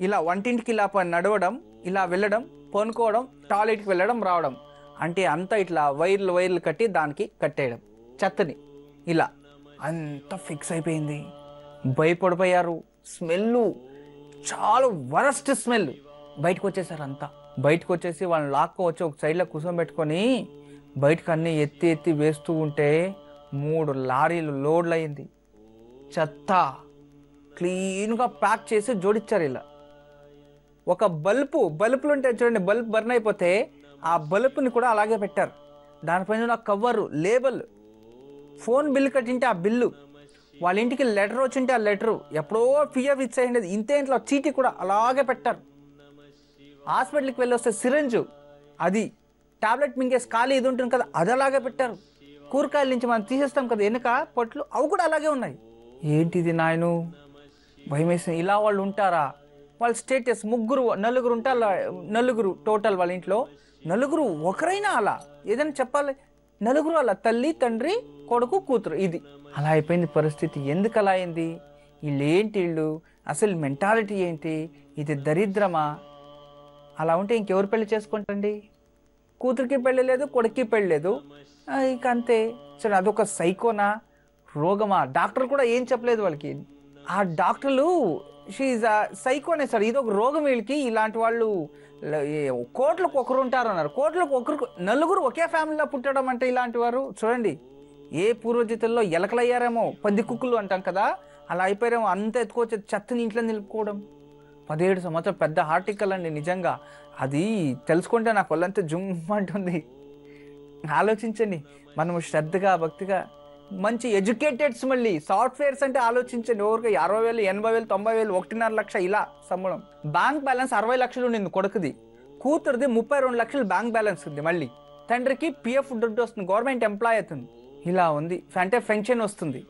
ఇలా వంటింటికి ఇలా నడవడం, ఇలా వెళ్ళడం, పనుకోవడం, టాయిలెట్కి వెళ్ళడం, రావడం, అంటే అంతా ఇట్లా వైర్లు కట్టి దానికి కట్టేయడం చెత్తని. ఇలా అంతా ఫిక్స్ అయిపోయింది. భయపడిపోయారు. స్మెల్ చాలా వరస్ట్ స్మెల్. బయటకు వచ్చేసారు అంతా. బయటకు వచ్చేసి వాళ్ళని లాక్కోవచ్చి ఒక సైడ్లో కూర్చోబెట్టుకొని బయటకు అన్నీ ఎత్తి వేస్తూ ఉంటే 3 లారీలు లోడ్లు అయింది. చెత్త క్లీన్గా ప్యాక్ చేసి జోడిచ్చారు. ఇలా ఒక బల్బులు ఉంటాయి చూడండి, బల్బ్ బర్న్ అయిపోతే ఆ బల్బుని కూడా అలాగే పెట్టారు. దానిపైన కవరు, లేబుల్, ఫోన్ బిల్లు కట్టింటే ఆ బిల్లు, వాళ్ళ ఇంటికి లెటర్ వచ్చింటే ఆ లెటరు, ఎప్పుడో పిఎఫ్ ఇచ్చేయండి ఇంతే, ఇంట్లో చీటీ కూడా అలాగే పెట్టారు. హాస్పిటల్కి వెళ్ళి వస్తే సిరంజు, అది టాబ్లెట్ మింగేసి ఖాళీ ఇది ఉంటుంది కదా, అది అలాగే పెట్టారు. కూరగాయల నుంచి మనం తీసేస్తాం కదా వెనుక పొట్లు, అవి కూడా అలాగే ఉన్నాయి. ఏంటిది నాయను, భయమేసి. ఇలా వాళ్ళు ఉంటారా? వాళ్ళ స్టేటస్ 3, 4 ఉంటారు. 4 టోటల్ వాళ్ళ ఇంట్లో. 4 ఒకరైనా అలా ఏదైనా చెప్పాలి, నలుగురు అలా తల్లి తండ్రి కొడుకు కూతురు, ఇది అలా అయిపోయింది పరిస్థితి. ఎందుకు అలా అయింది? వీళ్ళు ఏంటి, వీళ్ళు అసలు మెంటాలిటీ ఏంటి, ఇది దరిద్రమా? అలా ఉంటే ఇంకెవరు పెళ్లి చేసుకుంటండి? కూతురికి పెళ్ళి లేదు, కొడుక్కి పెళ్ళి లేదు, ఇక అంతే. సరే అదొక సైకోనా, రోగమా? డాక్టర్ కూడా ఏం చెప్పలేదు వాళ్ళకి. ఆ డాక్టర్లు షీఈ్ సైకోనే సార్, ఇది ఒక రోగం వీళ్ళకి. ఇలాంటి వాళ్ళు కోట్లకు ఒకరు ఉంటారు అన్నారు. కోట్లకు ఒకరు, నలుగురు ఒకే ఫ్యామిలీలో పుట్టడం అంటే ఇలాంటి వారు చూడండి. ఏ పూర్వజీతుల్లో ఎలకలయ్యారేమో, పంది కుక్కులు అంటాం కదా, అలా అయిపోయారేమో. అంత ఎత్తుకొచ్చే చెత్తని ఇంట్లో నిలుపుకోవడం. 17 సంవత్సరాలు పెద్ద ఆర్టికల్ అండి నిజంగా. అది తెలుసుకుంటే నాకు వాళ్ళంతా జుమ్మంటుంది. ఆలోచించండి, మనము శ్రద్ధగా భక్తిగా మంచి ఎడ్యుకేటెడ్స్, మళ్ళీ సాఫ్ట్వేర్స్ అంటే ఆలోచించండి. ఎవరికి 60,000 80,000 90,000 1.5 లక్ష ఇలా సంబళం. బ్యాంక్ బ్యాలెన్స్ 60 లక్షలు ఉండింది కొడుకుది, కూతురుది 32 లక్షలు బ్యాంక్ బ్యాలెన్స్ ఉంది. మళ్ళీ తండ్రికి పిఎఫ్ దుడ్డు వస్తుంది, గవర్నమెంట్ ఎంప్లాయ్ అవుతుంది. ఇలా ఉంది అంటే పెన్షన్ వస్తుంది.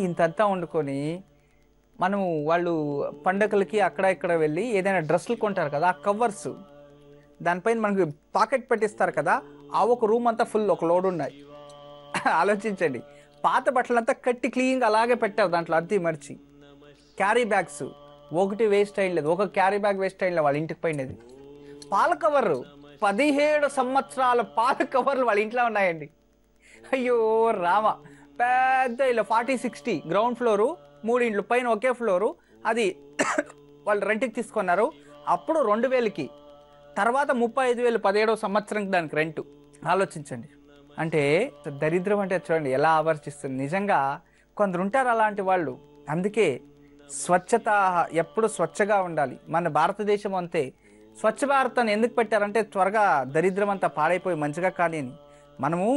ఇంతంతా వండుకొని మనము వాళ్ళు పండగలకి అక్కడ ఇక్కడ వెళ్ళి ఏదైనా డ్రెస్సులు కొంటారు కదా, ఆ కవర్స్ దానిపైన మనకి పాకెట్ పెట్టిస్తారు కదా, ఆ ఒక రూమ్ అంతా ఫుల్ ఒక లోడ్ ఉన్నాయి. ఆలోచించండి, పాత బట్టలంతా కట్టి క్లీన్గా అలాగే పెట్టారు, దాంట్లో అద్దీ మర్చి. క్యారీ బ్యాగ్స్ ఒకటి వేస్ట్ అయ్యలేదు, ఒక క్యారీ బ్యాగ్ వేస్ట్ అయ్యలేదు వాళ్ళ ఇంటికి పోయినది. పాల కవర్లు 17 సంవత్సరాల పాల కవర్లు వాళ్ళ ఇంట్లో ఉన్నాయండి. అయ్యో రామ, పెద్ద ఇలా 40-60 గ్రౌండ్ ఫ్లోరు, 3 ఇండ్లు పైన ఒకే ఫ్లోరు. అది వాళ్ళు రెంట్కి తీసుకున్నారు. అప్పుడు 2,000కి, తర్వాత 35,000 17వ సంవత్సరంకి దానికి రెంటు. ఆలోచించండి. అంటే దరిద్రం అంటే చూడండి ఎలా ఆవర్తిస్తుంది. నిజంగా కొందరు ఉంటారు అలాంటి వాళ్ళు. అందుకే స్వచ్ఛత ఎప్పుడు స్వచ్ఛగా ఉండాలి. మన భారతదేశం అంతే. స్వచ్ఛ భారత్ అని ఎందుకు పెట్టారంటే త్వరగా దరిద్రం అంతా పాడైపోయి మంచిగా కానీ అని. మనము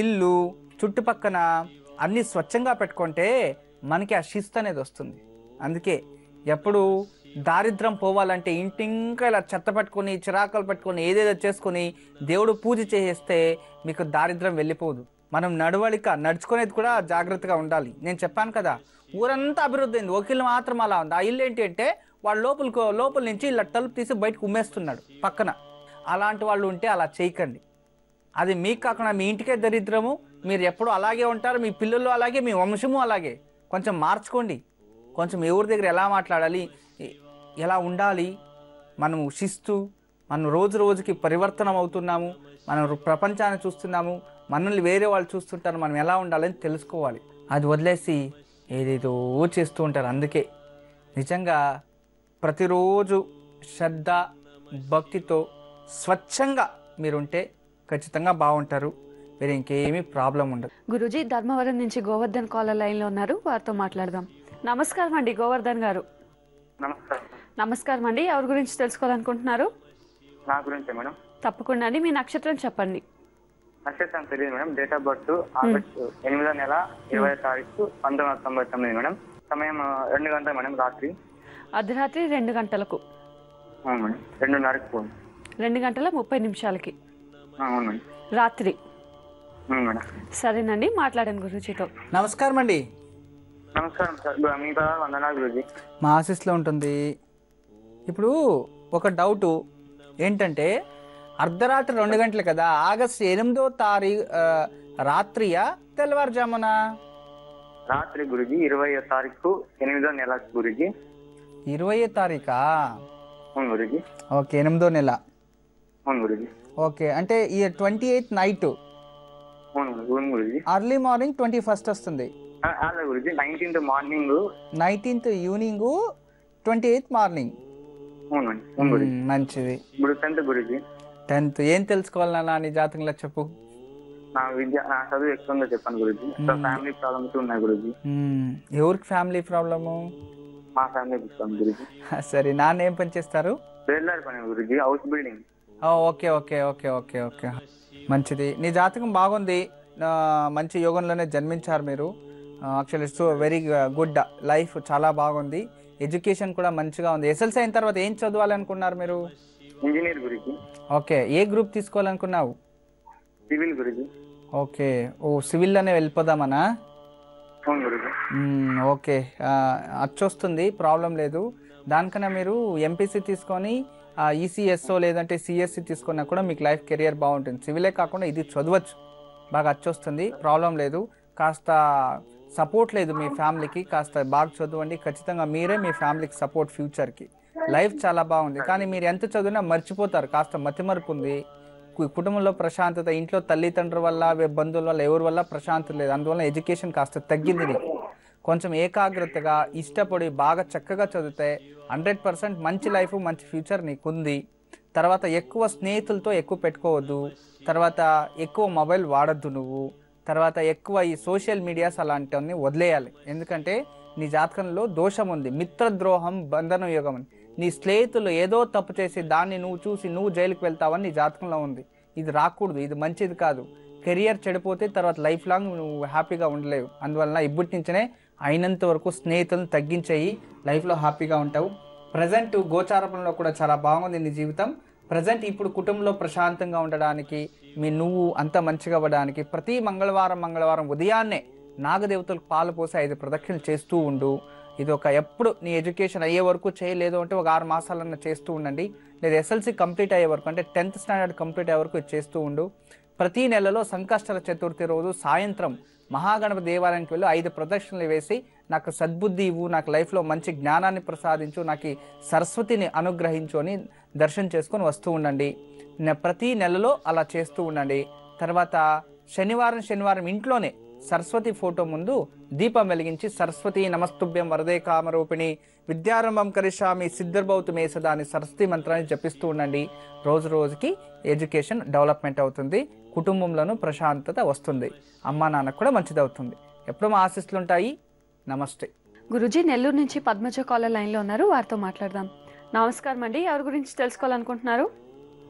ఇల్లు చుట్టుపక్కన అన్నీ స్వచ్ఛంగా పెట్టుకుంటే మనకి ఆ శిస్తు అనేది వస్తుంది. అందుకే ఎప్పుడు దారిద్రం పోవాలంటే ఇంటింకా ఇలా చెత్త పెట్టుకొని చిరాకులు పెట్టుకొని ఏదేదో చేసుకొని దేవుడు పూజ చేసేస్తే మీకు దారిద్రం వెళ్ళిపోదు. మనం నడుచుకునేది కూడా జాగ్రత్తగా ఉండాలి. నేను చెప్పాను కదా, ఊరంతా అభివృద్ధి అయింది, ఒక ఇల్లు మాత్రం అలా ఉంది. ఆ ఇల్లు ఏంటి అంటే వాళ్ళు లోపల నుంచి ఇలా తలుపు తీసి బయటకు ఉమ్మేస్తున్నాడు పక్కన. అలాంటి వాళ్ళు ఉంటే అలా చేయకండి. అది మీకు కాకుండా మీ ఇంటికే దరిద్రము. మీరు ఎప్పుడు అలాగే ఉంటారు, మీ పిల్లలు అలాగే, మీ వంశము అలాగే. కొంచెం మార్చుకోండి. కొంచెం ఎవరి దగ్గర ఎలా మాట్లాడాలి, ఎలా ఉండాలి, మనము శిస్తు, మనం రోజు రోజుకి పరివర్తనం అవుతున్నాము, మనం ప్రపంచాన్ని చూస్తున్నాము, మనల్ని వేరే వాళ్ళు చూస్తుంటారు, మనం ఎలా ఉండాలని తెలుసుకోవాలి. అది వదిలేసి ఏదేదో చేస్తూ ఉంటారు. అందుకే నిజంగా ప్రతిరోజు శ్రద్ధ భక్తితో స్వచ్ఛంగా మీరుంటే ఖచ్చితంగా బాగుంటారు. వేరే ఇంకేమీ ప్రాబ్లం ఉండదు. గురూజీ, ధర్మవరం నుంచి గోవర్ధన్ కాలర్ లైన్లో ఉన్నారు, వారితో మాట్లాడదాం. నమస్కారం అండి గోవర్ధన్ గారు. నమస్కారం అండి. ఎవరి గురించి తెలుసుకోవాలనుకుంటున్నారు? నా గురించి మేడం. తప్పకుండా అండి. మీ నక్షత్రం చెప్పండి. నక్షత్రం తెలియదు madam. Date of birth August 8వ నెల 20వ తారీఖు 1999 మేడం. సమయం 2 గంటలు మేడం, రాత్రి. అర్ధరాత్రి 2 గంటలకు? అవును మేడం. 2:30కు. 2 గంటల 30 నిమిషాలకి అవును మేడం, రాత్రి. మేడం. సరేనండి, మాట్లాడండి గురూజీతో. నమస్కారం అండి. నమస్కారం సార్. మీ వందనాలు గురూజీ. మా ఆశీస్సులో ఉంటుంది. ఇప్పుడు ఒక డౌటు ఏంటంటే, అర్ధరాత్రి 2 గంటలు కదా, ఆగస్టు 8వ తారీఖు రాత్రియా తెల్లవారుజామున? రాత్రి గురూజీ. 20వ తారీఖు 8వ నెల గురూజీ. 20వ తారీఖా? అవును గురూజీ. ఓకే, 8వ నెల. అవును గురూజీ. ఓకే, అంటే ఈ 28th నైట్. అవును గురూజీ. అర్లీ మార్నింగ్ 21st వస్తుంది. అలా Guruji. 19th morning. 19th evening, 28th morning. అవును గురూజీ. మంచిది. ఇప్పుడు 10th గురూజీ. 10th ఏం తెలుసుకోవాలన్నా నీ జాతకంలో చెప్పు. నా చదువు ఎక్కువ ఉందో చెప్పాను గురూజీ. ఫ్యామిలీ ప్రాబ్లమ్స్ ఉన్నాయి గురూజీ. ఎవరికి ఫ్యామిలీ ప్రాబ్లము? మా ఫ్యామిలీ ప్రాబ్లమ్ గురూజీ. సరే, నాన్న ఏం పని చేస్తారు? బిల్డర్ పని Guruji, house building. Okay okay okay okay okay మంచిది. నీ జాతకం బాగుంది, మంచి యోగంలోనే జన్మించారు మీరు. Actually so very good. Life చాలా బాగుంది, ఎడ్యుకేషన్ కూడా మంచిగా ఉంది. ఎస్ఎల్సీ అయిన తర్వాత ఏం చదవాలనుకున్నారు మీరు? ఇంజనీర్ గురూజీ. ఓకే, ఏ గ్రూప్ తీసుకోవాలనుకున్నావు? సివిల్ గురూజీ. ఓకే, సివిల్లోనే వెళ్ళిపోదామనా? అవును గురూజీ. ఓకే, అచ్చొస్తుంది, ప్రాబ్లం లేదు. దానికన్నా మీరు ఎంపీసీ తీసుకొని ఈసీఎస్ఓ లేదంటే సిఎస్సి తీసుకున్నా కూడా మీకు లైఫ్ కెరియర్ బాగుంటుంది. సివిలే కాకుండా ఇది చదవచ్చు, బాగా అచ్చొస్తుంది, ప్రాబ్లం లేదు. కాస్త సపోర్ట్ లేదు మీ ఫ్యామిలీకి, కాస్త బాగా చదవండి. ఖచ్చితంగా మీరే మీ ఫ్యామిలీకి సపోర్ట్ ఫ్యూచర్కి. లైఫ్ చాలా బాగుంది, కానీ మీరు ఎంత చదివినా మర్చిపోతారు. కాస్త మతిమరుపు ఉంది. కుటుంబంలో ప్రశాంతత, ఇంట్లో తల్లిదండ్రుల వల్ల బంధువుల వల్ల ఎవరి వల్ల ప్రశాంతత లేదు. అందువల్ల ఎడ్యుకేషన్ కాస్త తగ్గింది నీకు. కొంచెం ఏకాగ్రతగా ఇష్టపడి బాగా చక్కగా చదివితే 100% మంచి లైఫ్ మంచి ఫ్యూచర్ నీకు ఉంది. తర్వాత ఎక్కువ స్నేహితులతో ఎక్కువ పెట్టుకోవద్దు. తర్వాత ఎక్కువ మొబైల్ వాడద్దు నువ్వు. తర్వాత ఎక్కువ ఈ సోషల్ మీడియాస్ అలాంటివన్నీ వదిలేయాలి. ఎందుకంటే నీ జాతకంలో దోషం ఉంది, మిత్రద్రోహం బంధన యోగం అని. నీ స్నేహితులు ఏదో తప్పు చేసి దాన్ని నువ్వు చూసి నువ్వు జైలుకి వెళ్తావని నీ జాతకంలో ఉంది. ఇది రాకూడదు, ఇది మంచిది కాదు. కెరియర్ చెడిపోతే తర్వాత లైఫ్ లాంగ్ నువ్వు హ్యాపీగా ఉండలేవు. అందువలన ఇప్పటి నుంచే అయినంత వరకు స్నేహితులను తగ్గించేయి, లైఫ్లో హ్యాపీగా ఉంటావు. ప్రజెంట్ గోచారంలో కూడా చాలా బాగుంది నీ జీవితం. ప్రజెంట్ ఇప్పుడు కుటుంబంలో ప్రశాంతంగా ఉండడానికి, నువ్వు అంత మంచిగా అవ్వడానికి ప్రతి మంగళవారం ఉదయాన్నే నాగదేవతలకు పాలు పోసి 5 ప్రదక్షిణలు చేస్తూ ఉండు. ఇది ఒక ఎప్పుడు నీ ఎడ్యుకేషన్ అయ్యే వరకు చేయలేదు అంటే ఒక 6 మాసాలన్నా చేస్తూ ఉండండి. లేదా ఎస్ఎల్సి కంప్లీట్ అయ్యే వరకు అంటే 10th స్టాండర్డ్ కంప్లీట్ అయ్యే వరకు చేస్తూ ఉండు. ప్రతి నెలలో సంకష్టల చతుర్థి రోజు సాయంత్రం మహాగణపతి దేవాలయానికి వెళ్ళి 5 ప్రదక్షిణలు వేసి నాకు సద్బుద్ధి ఇవ్వు, నాకు లైఫ్లో మంచి జ్ఞానాన్ని ప్రసాదించు, నాకు సరస్వతిని అనుగ్రహించు అని దర్శనం చేసుకొని వస్తూ ఉండండి. ప్రతి నెలలో అలా చేస్తూ ఉండండి. తర్వాత శనివారం ఇంట్లోనే సరస్వతి ఫోటో ముందు దీపం వెలిగించి సరస్వతి నమస్తుభ్యం వరదే కామరూపిణి విద్యారంభం కరిష్యామి సిద్ధిర్భవతు మే సదా అని సరస్వతి మంత్రాన్ని జపిస్తూ ఉండండి. రోజుకి ఎడ్యుకేషన్ డెవలప్మెంట్ అవుతుంది, కుటుంబంలోనూ ప్రశాంతత వస్తుంది, అమ్మా నాన్నకు కూడా మంచిది అవుతుంది. ఎప్పుడూ మా ఆశీస్సులు ఉంటాయి. నమస్తే. గురుజీ నెల్లూరు నుంచి పద్మజ కాలర్ లైన్లో ఉన్నారు, వారితో మాట్లాడదాం. నమస్కారం అండి, ఎవరి గురించి తెలుసుకోవాలనుకుంటున్నారు?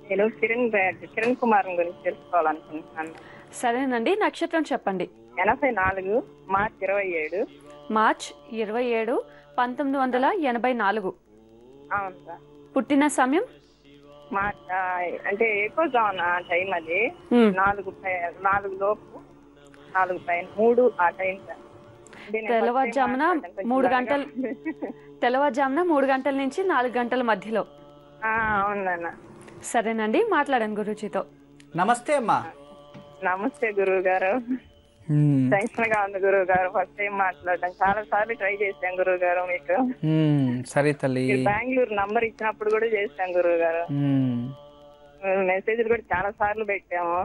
నేను కిరణ్ కుమార్ గురించి తెలుసుకోవాలనుకుంటున్నాను. సరేనండి, నక్షత్రం చెప్పండి. 84 మార్చ్ 27. మార్చ్ 27, 1984. అవును సార్. పుట్టిన సమయం అంటే ఎక్కువ జామున టైం అది 4 లోపు 4 పైన 3 ఆ టైం సార్. తెల్లవారుజామున 3 గంటలు, తెల్లవారుజామున 3 గంటల నుంచి 4 గంటల మధ్యలో. అవునన్న. సరేనండి, మాట్లాడండి గురూజీతో. నమస్తే అమ్మా. నమస్తే గురువు గారు. టెన్షన్ గా ఉంది గురువు గారు, ఫస్ట్ టైం మాట్లాడడం. చాలా సార్లు ట్రై చేశాం గురువు గారు మీకు. సరే తల్లి. బెంగళూరు నంబర్ ఇచ్చినప్పుడు కూడా చేశాం గురువు గారు. మెసేజ్లు కూడా చాలా సార్లు పెట్టాము.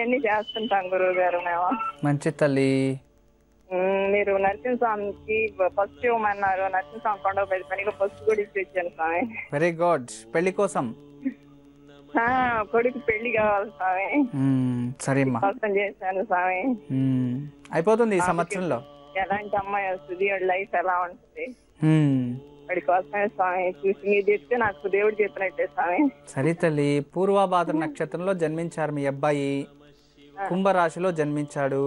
అన్ని చేస్తుంటాం గురువు గారు మేము. మంచి తల్లి. మీరు నరసింహస్వామికి ఫస్ట్ ఇవ్వమన్నారు. నరసింహస్వామి కొండ పనికి ఫస్ట్ కూడా ఇచ్చి వచ్చాను స్వామి. Very good. పెళ్లి కోసం కొడుకు పెళ్లి కావాలి స్వామి. సరే కోసం చేశాను స్వామి. అయిపోతుంది ఈ సంవత్సరంలో. ఎలాంటి అమ్మాయి వస్తుంది, లైఫ్ ఎలా ఉంటుంది, వాడి కోసమే స్వామి చూసి మీరు చెప్తే నాకు దేవుడు చెప్పినట్టే స్వామి. సరే తల్లి. పూర్వభాద్ర నక్షత్రంలో జన్మించారు మీ అబ్బాయి, కుంభరాశిలో జన్మించాడు.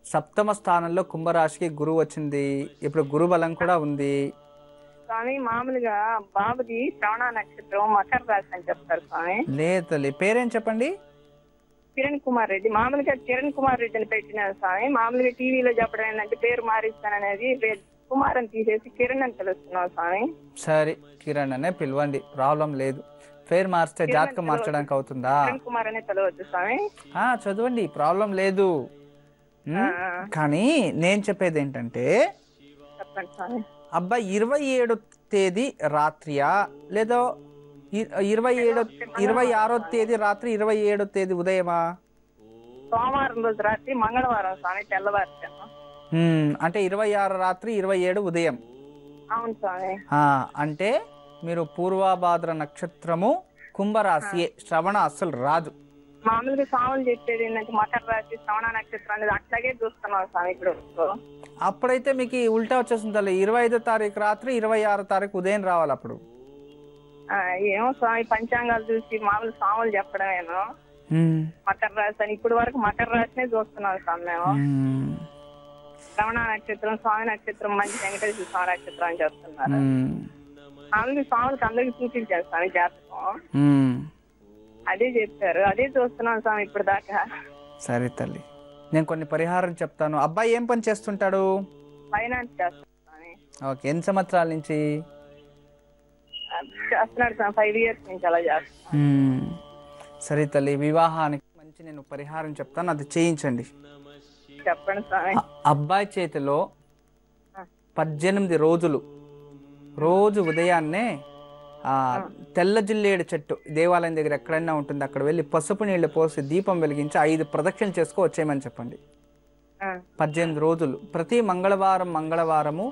7వ స్థానంలో కుంభరాశికి గురువు వచ్చింది. ఇప్పుడు గురు బలం కూడా ఉంది స్వామి. మామూలుగా బాబుది శ్రవణ నక్షత్రం మకర రాశి అని చెప్తారు స్వామి. లేదు తల్లి. పేరేం చెప్పండి? కిరణ్ కుమార్ రెడ్డి. మామూలుగా కిరణ్ కుమార్ రెడ్డి అని పెట్టిన స్వామి. మామూలుగా టీవీలో చెప్పడం ఏంటంటే పేరు మారిస్తాననేది కుమార్ అని తీసేసి కిరణ్ అని పిలుస్తున్నాం స్వామి. సరే, కిరణ్ అనే పిలవండి, ప్రాబ్లం లేదు. పేరు మార్చితే జాతకం మార్చడానికి అవుతుందా? కిరణ్ కుమార్ అనే పిలవచ్చు స్వామి. చదవండి, ప్రాబ్లం లేదు. కానీ నేను చెప్పేది ఏంటంటే, చెప్పండి స్వామి. అబ్బాయి 27వ తేదీ రాత్రియా లేదా 26వ తేదీ రాత్రి 27వ తేదీ ఉదయమా? సోమవారం రోజు రాత్రి, మంగళవారం స్వామి తెల్లవారు. అంటే 26 రాత్రి 27 ఉదయం. అవును స్వామి. అంటే మీరు పూర్వభాద్ర నక్షత్రము, కుంభరాశి. శ్రవణ అస్సలు రాదు. మామూలుగా స్వాములు చెప్పేది ఏంటంటే మకర రాశి, శ్రవణ నక్షత్రం అనేది అట్లాగే చూస్తున్నాం స్వామి ఇప్పుడు. అప్పుడైతే మీకు ఉల్టా వచ్చేస్తుంది తల్లి. 25వ తారీఖు రాత్రి 26వ తారీఖు ఉదయం రావాలి అప్పుడు. ఏమో స్వామి, పంచాంగాలు చూసి మామూలు స్వాములు చెప్పడమేమో మకర రాశి అని. ఇప్పుడు వరకు మకర రాశినే చూస్తున్నాం స్వామి మేము. శ్రవణ నక్షత్రం, స్వామి నక్షత్రం, మంచి వెంకటేశ్వర స్వామి నక్షత్రం అని చెప్తున్నారు. మామూలుగా స్వాములకి అందరికి చూపించారు స్వామి జాతకం. అదే చెప్పారు, అదే చూస్తున్నాం స్వామి ఇప్పుడు దాకా. సరే తల్లి, నేను కొన్ని పరిహారం చెప్తాను. అబ్బాయి ఏం పని చేస్తుంటాడు? ఫైనాన్స్ చేస్తాను స్వామి. ఓకే. ఎన్ని సంవత్సరాల నుంచి? చేస్తున్నాడు సార్, 5 years నుంచి అలా చేస్తున్నాడు. సరే తల్లి, వివాహానికి మంచి నేను పరిహారం చెప్తాను, అది చేయించండి. చెప్పండి స్వామి. అబ్బాయి చేతిలో 18 రోజులు రోజు ఉదయాన్నే తెల్ల జిల్లేడు చెట్టు దేవాలయం దగ్గర ఎక్కడైనా ఉంటుంది, అక్కడ వెళ్ళి పసుపు నీళ్లు పోసి దీపం వెలిగించి 5 ప్రదక్షిణలు చేసుకో వచ్చేయమని చెప్పండి. 18 రోజులు ప్రతి మంగళవారము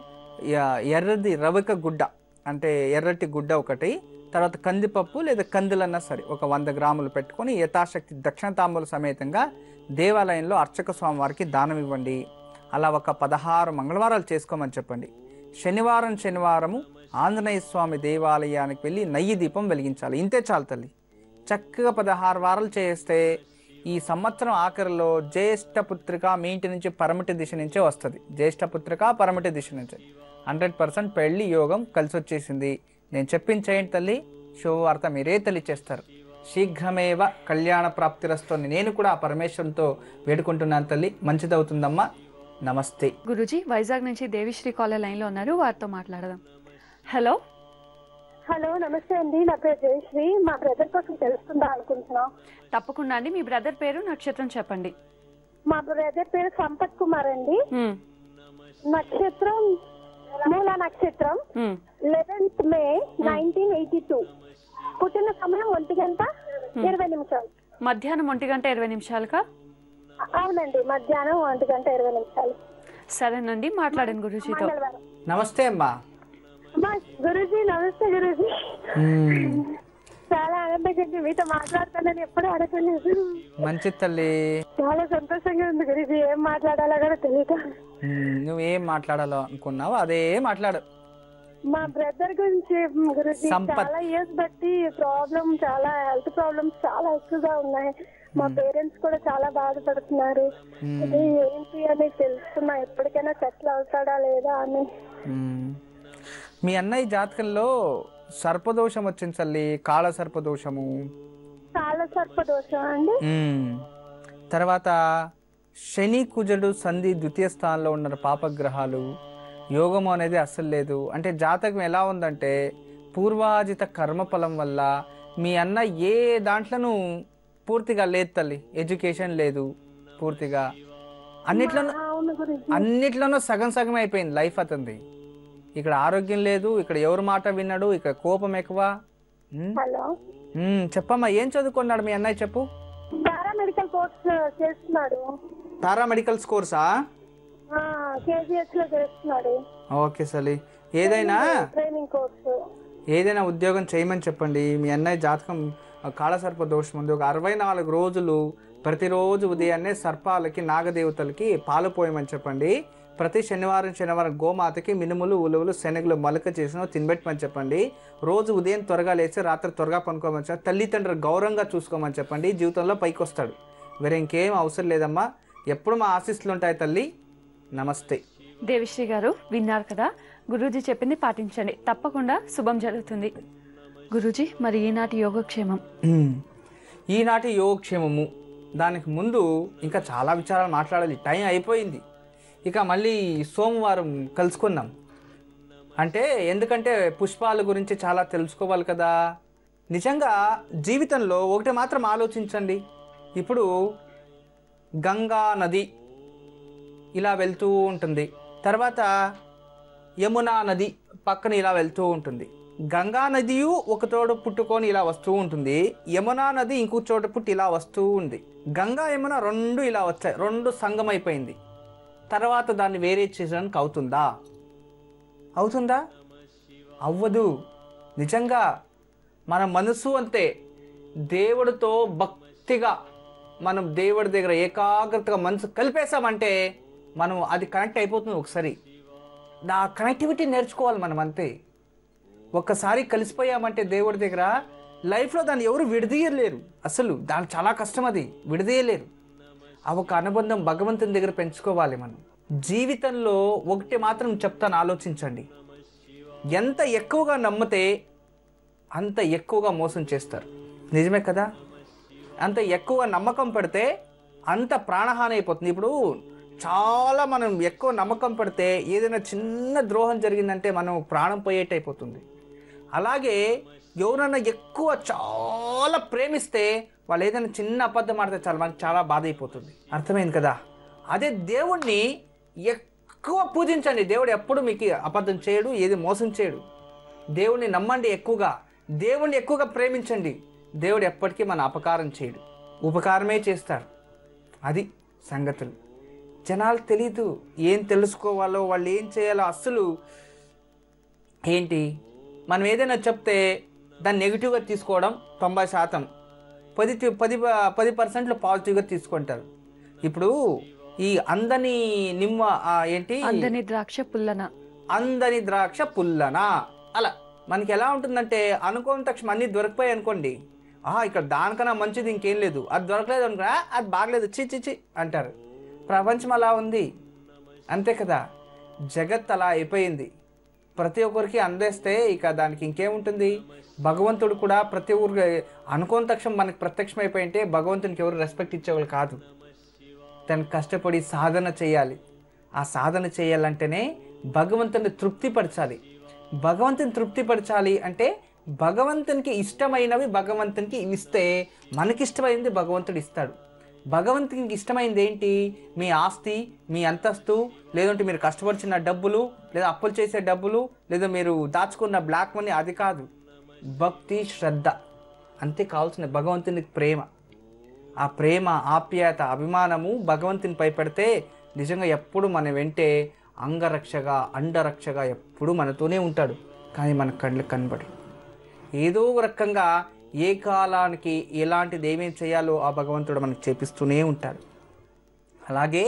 ఎర్రది రవిక గుడ్డ అంటే ఎర్రటి గుడ్డ ఒకటి, తర్వాత కందిపప్పు లేదా కందులన్నా సరే ఒక 100 గ్రాములు పెట్టుకొని యథాశక్తి దక్షిణ తాంబూల సమేతంగా దేవాలయంలో అర్చక స్వామివారికి దానం ఇవ్వండి. అలా ఒక 16 మంగళవారాలు చేసుకోమని చెప్పండి. శనివారము ఆంజనేయ స్వామి దేవాలయానికి వెళ్ళి నెయ్యి దీపం వెలిగించాలి. ఇంతే చాలు తల్లి. చక్కగా 16 వారాలు చేస్తే ఈ సంవత్సరం ఆఖరిలో జ్యేష్ఠపుత్రిక మీ ఇంటి నుంచి పరమటి దిశ నుంచే వస్తుంది. జ్యేష్ఠపుత్రిక పరమటి దిశ నుంచే 100% పెళ్లి యోగం కలిసి వచ్చేసింది. నేను చెప్పించేయండి తల్లి, శుభవార్త మీరే తల్లి చేస్తారు. శీఘ్రమేవ కళ్యాణ ప్రాప్తిరస్తో నేను కూడా ఆ పరమేశ్వరంతో వేడుకుంటున్నాను తల్లి. మంచిదవుతుందమ్మా. నమస్తే. గురూజీ వైజాగ్ నుంచి దేవిశ్రీ కాలర్ లైన్లో ఉన్నారు, వారితో మాట్లాడదాం. హలో. హలో, నమస్తే అండి. నా పేరు జయశ్రీ. మా బ్రదర్ కోసం తెలుసుకుందాం అనుకుంటున్నాం. తప్పకుండా అండి. మీ బ్రదర్ పేరు నక్షత్రం చెప్పండి. మా బ్రదర్ పేరు సంపత్ కుమార్ అండి. నక్షత్రం మూల నక్షత్రం, 11th May 1982. పుట్టిన సమయం 1:20. మధ్యాహ్నం 1:20. అవునండి, మధ్యాహ్నం 1:20. సరేనండి, మాట్లాడండి గురూజీతో. నమస్తే అమ్మా. గురూజీ నమస్తే. గురూజీ చాలా ఆనందంగా ఉంది, మీతో మాట్లాడుతానని ఎప్పుడూ అడగలేదు. మంచి తల్లి, చాలా సంతోషంగా ఉంది గురూజీ. ఏం మాట్లాడాలో కూడా తెలియదు. నువ్వేం మాట్లాడాలో అనుకున్నావు అదే మాట్లాడు. మా బ్రదర్ గురించి గురూజీ, చాలా ఇయర్స్ బట్టి ప్రాబ్లం, చాలా హెల్త్ ప్రాబ్లమ్స్ చాలా ఎక్కువగా ఉన్నాయి. మా పేరెంట్స్ కూడా చాలా బాధపడుతున్నారు. అది ఏంటి అని తెలుసుకున్నా, ఎప్పటికైనా సెటిల్ అవుతాడా లేదా అని. మీ అన్నయ్య జాతకంలో సర్పదోషం వచ్చింది తల్లి, కాళ సర్పదోషము. కాళ సర్పదోషం అండి. తర్వాత శని కుజుడు సంధి ద్వితీయ స్థానంలో ఉన్న పాపగ్రహాలు, యోగము అనేది అస్సలు లేదు. అంటే జాతకం ఎలా ఉందంటే పూర్వాజిత కర్మఫలం వల్ల మీ అన్న ఏ దాంట్లోనూ పూర్తిగా లేదు తల్లి. ఎడ్యుకేషన్ లేదు పూర్తిగా, అన్నిట్లోనూ సగం అయిపోయింది లైఫ్ అతనిది. ఇక్కడ ఆరోగ్యం లేదు, ఇక్కడ ఎవరి మాట విన్నాడు, ఇక్కడ కోపం ఎక్కువ. చెప్పమ్మా, ఏం చదువుకున్నాడు మీ అన్నయ్య చెప్పు. పారామెడికల్ కోర్స్ చేస్తున్నాడు. పారామెడికల్స్ కోర్సా? KGS లో చేస్తున్నాడు. ఓకే సలి, ఏదైనా ట్రైనింగ్ కోర్స్, ఏదైనా ఉద్యోగం చేయమని చెప్పండి. మీ అన్నయ్య జాతకం కాళసర్ప దోషం ఉంది. ఒక 64 రోజులు ప్రతిరోజు ఉదయాన్నే సర్పాలకి నాగదేవతలకి పాలు పోయమని చెప్పండి. ప్రతి శనివారం గోమాతకి మినుములు ఉలువలు శనగలు మొలక చేసిన తినబెట్టమని చెప్పండి. రోజు ఉదయం త్వరగా లేచి రాత్రి త్వరగా పనుకోమని చెప్పండి. తల్లిదండ్రులు గౌరవంగా చూసుకోమని చెప్పండి. జీవితంలో పైకి వస్తాడు. వేరే ఇంకేం అవసరం లేదమ్మా. ఎప్పుడు మా ఆశీస్సులు ఉంటాయి తల్లి. నమస్తే. దేవిశ్రీ గారు విన్నారు కదా, గురూజీ చెప్పింది పాటించండి, తప్పకుండా శుభం జరుగుతుంది. గురూజీ, మరి ఈనాటి యోగక్షేమం. ఈనాటి యోగక్షేమము దానికి ముందు ఇంకా చాలా విచారాలు మాట్లాడాలి. టైం అయిపోయింది. ఇక మళ్ళీ సోమవారం కలుసుకుందాం. అంటే ఎందుకంటే పుష్పాల గురించి చాలా తెలుసుకోవాలి కదా. నిజంగా జీవితంలో ఒకటి మాత్రం ఆలోచించండి. ఇప్పుడు గంగా నది ఇలా వెళ్తూ ఉంటుంది, తర్వాత యమునా నది పక్కన ఇలా వెళ్తూ ఉంటుంది. గంగా నదియు ఒక చోట పుట్టుకొని ఇలా వస్తూ ఉంటుంది, యమునా నది ఇంకో చోట పుట్టి ఇలా వస్తూ ఉంది. గంగా యమున రెండు ఇలా వచ్చాయి, రెండు సంగం అయిపోయింది. తర్వాత దాన్ని వేరే చేయడానికి అవుతుందా? అవ్వదు. నిజంగా మన మనసు అంతే. దేవుడితో భక్తిగా మనం దేవుడి దగ్గర ఏకాగ్రతగా మనసు కలిపేసామంటే మనం అది కనెక్ట్ అయిపోతుంది. ఒకసారి ఆ కనెక్టివిటీ నేర్చుకోవాలి మనం అంతే. ఒక్కసారి కలిసిపోయామంటే దేవుడి దగ్గర లైఫ్లో దాన్ని ఎవరు విడదీయలేరు. అసలు దానికి చాలా కష్టం, అది విడదీయలేరు. ఆ ఒక అనుబంధం భగవంతుని దగ్గర పెంచుకోవాలి మనం. జీవితంలో ఒకటి మాత్రం చెప్తాను, ఆలోచించండి. ఎంత ఎక్కువగా నమ్మితే అంత ఎక్కువగా మోసం చేస్తారు. నిజమే కదా? అంత ఎక్కువ నమ్మకం పెడితే అంత ప్రాణహాని అయిపోతుంది. ఇప్పుడు చాలా మనం ఎక్కువ నమ్మకం పెడితే ఏదైనా చిన్న ద్రోహం జరిగిందంటే మనం ప్రాణం పోయేటైపోతుంది. అలాగే ఎవరన్నా ఎక్కువ చాలా ప్రేమిస్తే వాళ్ళు ఏదైనా చిన్న అబద్ధం ఆడితే చాలా మనకి చాలా బాధ అయిపోతుంది. అర్థమైంది కదా? అదే దేవుణ్ణి ఎక్కువ పూజించండి. దేవుడు ఎప్పుడు మీకు అబద్ధం చేయడు, ఏది మోసం చేయడు. దేవుణ్ణి నమ్మండి, ఎక్కువగా దేవుణ్ణి ఎక్కువగా ప్రేమించండి. దేవుడు ఎప్పటికీ మన అపకారం చేయడు, ఉపకారమే చేస్తాడు. అది సంగతులు. జనాలు తెలీదు, ఏం తెలుసుకోవాలో, వాళ్ళు ఏం చేయాలో. అస్సలు ఏంటి, మనం ఏదైనా చెప్తే దాన్ని నెగిటివ్గా తీసుకోవడం 90%, 10% పాజిటివ్గా తీసుకుంటారు. ఇప్పుడు ఈ అందని నిమ్మ ఏంటి, అందని ద్రాక్ష పుల్లన, అందని ద్రాక్ష పుల్లన, అలా మనకి ఎలా ఉంటుందంటే అనుకోని తక్షణం అన్నీ దొరికిపోయాయి అనుకోండి, ఇక్కడ దానికన్నా మంచిది ఇంకేం లేదు, అది దొరకలేదు అనుకో, అది బాగలేదు, చి అంటారు. ప్రపంచం అలా ఉంది, అంతే కదా? జగత్ అలా అయిపోయింది. ప్రతి ఒక్కరికి అందేస్తే ఇక దానికి ఇంకేముంటుంది? భగవంతుడు కూడా ప్రతి ఒక్కరికి అనుకోని తక్షణం మనకి ప్రత్యక్షం అయిపోయింటే భగవంతునికి ఎవరు రెస్పెక్ట్ ఇచ్చేవాళ్ళు కాదు. తనకు కష్టపడి సాధన చేయాలి. ఆ సాధన చేయాలంటేనే భగవంతుని తృప్తిపరచాలి. భగవంతుని తృప్తిపరచాలి అంటే భగవంతునికి ఇష్టమైనవి భగవంతునికి ఇస్తే మనకిష్టమైనది భగవంతుడు ఇస్తాడు. భగవంతునికి ఇష్టమైనది ఏంటి? మీ ఆస్తి, మీ అంతస్తు, లేదంటే మీరు కష్టపడిచిన డబ్బులు, లేదా అప్పులు చేసే డబ్బులు, లేదా మీరు దాచుకున్న బ్లాక్ మనీ, అది కాదు. భక్తి, శ్రద్ధ, అంతే కావాల్సిన భగవంతునికి ప్రేమ. ఆ ప్రేమ, ఆప్యాయత, అభిమానము భగవంతునిపై పెడితే నిజంగా ఎప్పుడు మన వెంటే అంగరక్షగా, అండరక్షగా ఎప్పుడు మనతోనే ఉంటాడు. కానీ మన కళ్ళకి కనబడి ఏదో రకంగా ఏ కాలానికి ఎలాంటిది ఏమేమి చేయాలో ఆ భగవంతుడు మనకు చేపిస్తూనే ఉంటాడు. అలాగే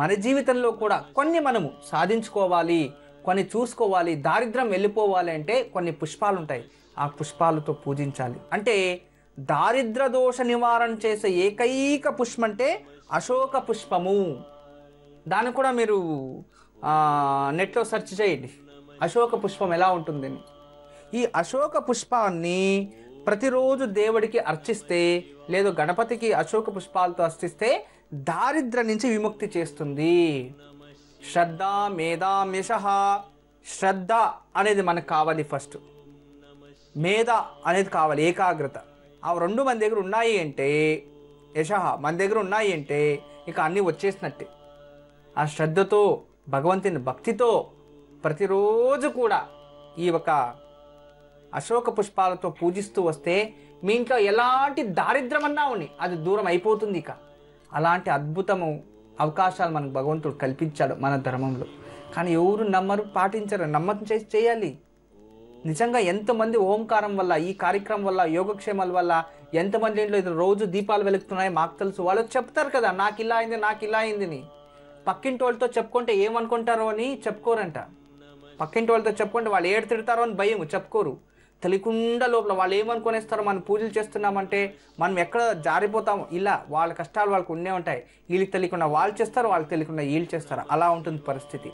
మన జీవితంలో కూడా కొన్ని మనము సాధించుకోవాలి, కొన్ని చూసుకోవాలి, దారిద్ర్యం వెళ్ళిపోవాలి అంటే కొన్ని పుష్పాలు ఉంటాయి. ఆ పుష్పాలతో పూజించాలి. అంటే దారిద్ర దోష నివారణ చేసే ఏకైక పుష్పం అంటే అశోక పుష్పము. దాన్ని కూడా మీరు నెట్లో సెర్చ్ చేయండి, అశోక పుష్పం ఎలా ఉంటుందని. ఈ అశోక పుష్పాన్ని ప్రతిరోజు దేవుడికి అర్చిస్తే, లేదా గణపతికి అశోక పుష్పాలతో అర్చిస్తే దారిద్ర్యం నుంచి విముక్తి చేస్తుంది. శ్రద్ధ, మేధాం యశః. శ్రద్ధ అనేది మనకు కావాలి ఫస్ట్, మేధ అనేది కావాలి, ఏకాగ్రత. ఆ రెండు మన దగ్గర ఉన్నాయి అంటే, యశః మన దగ్గర ఉన్నాయి అంటే ఇక అన్నీ వచ్చేసినట్టే. ఆ శ్రద్ధతో, భగవంతుని భక్తితో ప్రతిరోజు కూడా ఈ ఒక అశోక పుష్పాలతో పూజిస్తూ వస్తే మీ ఇంట్లో ఎలాంటి దారిద్ర్యమన్నా ఉని అది దూరం అయిపోతుంది. ఇక అలాంటి అద్భుతము అవకాశాలు మనకు భగవంతుడు కల్పించాడు మన ధర్మంలో. కానీ ఎవరు నమ్మరు, పాటించరు. నమ్మకం చేసి చేయాలి. నిజంగా ఎంతమంది ఓంకారం వల్ల, ఈ కార్యక్రమం వల్ల, యోగక్షేమాల వల్ల ఎంతమంది ఇంట్లో ఇది రోజు దీపాలు వెలుగుతున్నాయి మాకు తెలుసు. వాళ్ళు చెప్తారు కదా, నాకు ఇలా అయింది, నాకు ఇలా అయిందని. పక్కింటి వాళ్ళతో చెప్పుకుంటే ఏమనుకుంటారో అని చెప్పుకోరంట. పక్కింటి వాళ్ళతో చెప్పుకుంటే వాళ్ళు ఏడు తిడతారో అని భయం, చెప్పుకోరు. తెలియకుండా లోపల వాళ్ళు ఏమనుకునేస్తారో, మనం పూజలు చేస్తున్నామంటే మనం ఎక్కడ జారిపోతాము. ఇలా వాళ్ళ కష్టాలు వాళ్ళకు ఉండే ఉంటాయి. వీళ్ళకి తెలియకుండా వాళ్ళు చేస్తారు, వాళ్ళకి తెలియకుండా వీళ్ళు చేస్తారు. అలా ఉంటుంది పరిస్థితి.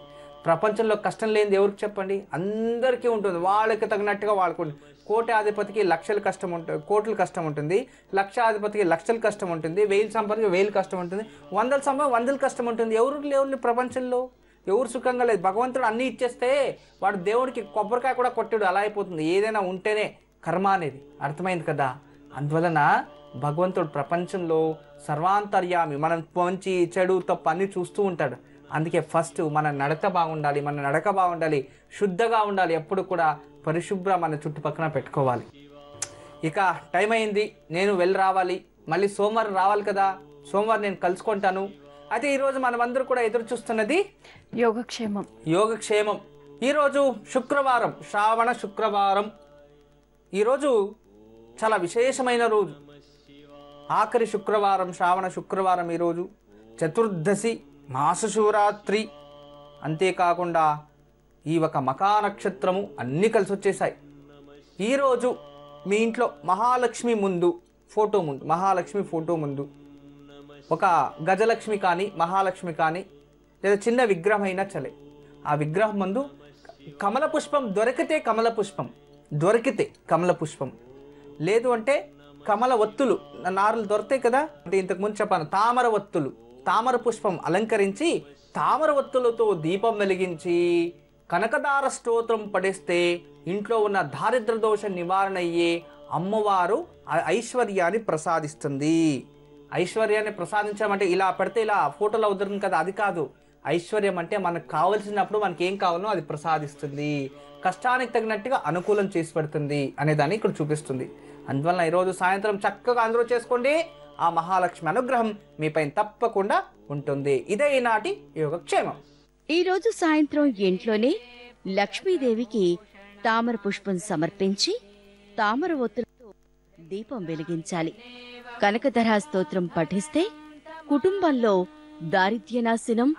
ప్రపంచంలో కష్టం లేనిది ఎవరికి చెప్పండి? అందరికీ ఉంటుంది. వాళ్ళకి తగినట్టుగా వాళ్ళకు. కోటాధిపతికి లక్షల కష్టం ఉంటుంది, కోట్ల కష్టం ఉంటుంది. లక్షాధిపతికి లక్షల కష్టం ఉంటుంది. 1000 సంపాదికి 1000 కష్టం ఉంటుంది. 100 సంపాదికి 100 కష్టం ఉంటుంది. ఎవరు ప్రపంచంలో ఎవరు సుఖంగా లేదు. భగవంతుడు అన్నీ ఇచ్చేస్తే వాడు దేవుడికి కొబ్బరికాయ కూడా కొట్టాడు. అలా అయిపోతుంది. ఏదైనా ఉంటేనే కర్మ అనేది. అర్థమైంది కదా? అందువలన భగవంతుడు ప్రపంచంలో సర్వాంతర్యామి, మనం మంచి చెడు తప్పు అన్నీ చూస్తూ ఉంటాడు. అందుకే ఫస్ట్ మన నడక బాగుండాలి, మన నడక బాగుండాలి, శుద్ధగా ఉండాలి. ఎప్పుడు కూడా పరిశుభ్ర మన చుట్టుపక్కల పెట్టుకోవాలి. ఇక టైం అయింది, నేను వెళ్ళి రావాలి. మళ్ళీ సోమవారం రావాలి కదా, సోమవారం నేను కలుసుకుంటాను. అయితే ఈరోజు మనమందరూ కూడా ఎదురు చూస్తున్నది యోగక్షేమం. యోగక్షేమం. ఈరోజు శుక్రవారం, శ్రావణ శుక్రవారం. ఈరోజు చాలా విశేషమైన రోజు, ఆఖరి శుక్రవారం, శ్రావణ శుక్రవారం. ఈరోజు చతుర్దశి, మాసశివరాత్రి, అంతేకాకుండా ఈ ఒక మకా నక్షత్రము అన్నీ కలిసి వచ్చేసాయి. ఈరోజు మీ ఇంట్లో మహాలక్ష్మి ముందు, ఫోటో ముందు, మహాలక్ష్మి ఫోటో ముందు ఒక గజలక్ష్మి కానీ, మహాలక్ష్మి కానీ, లేదా చిన్న విగ్రహం అయినా చలే, ఆ విగ్రహం ముందు కమల పుష్పం దొరికితే కమల పుష్పం, దొరికితే కమల పుష్పం, లేదు అంటే కమల ఒత్తులు, నారులు దొరుకుతాయి కదా. అంటే ఇంతకుముందు చెప్పాను, తామర ఒత్తులు, తామర పుష్పం అలంకరించి తామర ఒత్తులతో దీపం వెలిగించి కనకదార స్తోత్రం పఠిస్తే ఇంట్లో ఉన్న దారిద్ర దోష నివారణ అయ్యే అమ్మవారు ఐశ్వర్యాన్ని ప్రసాదిస్తుంది. ఐశ్వర్యాన్ని ప్రసాదించడం అంటే ఇలా పెడితే ఇలా ఫోటోలో అవుతుంది కదా, అది కాదు. ఐశ్వర్యం అంటే మనకు కావలసినప్పుడు మనకి ఏం కావాలో అది ప్రసాదిస్తుంది, కష్టానికి తగినట్టుగా అనుకూలం చేసి పెడుతుంది అనేదాన్ని ఇక్కడ చూపిస్తుంది. అందువల్ల ఈరోజు సాయంత్రం చక్కగా అందరూ చేసుకోండి. ఆ మహాలక్ష్మి అనుగ్రహం మీపై తప్పకుండా ఉంటుంది. ఇదే ఈనాటి యోగక్షేమం. ఈరోజు సాయంత్రం ఇంట్లోనే లక్ష్మీదేవికి తామర పుష్పం సమర్పించి తామర ఒత్తులతో దీపం వెలిగించాలి. కనకధరా స్తోత్రం పఠిస్తే కుటుంబంలో దారిద్ర్యనాశనం,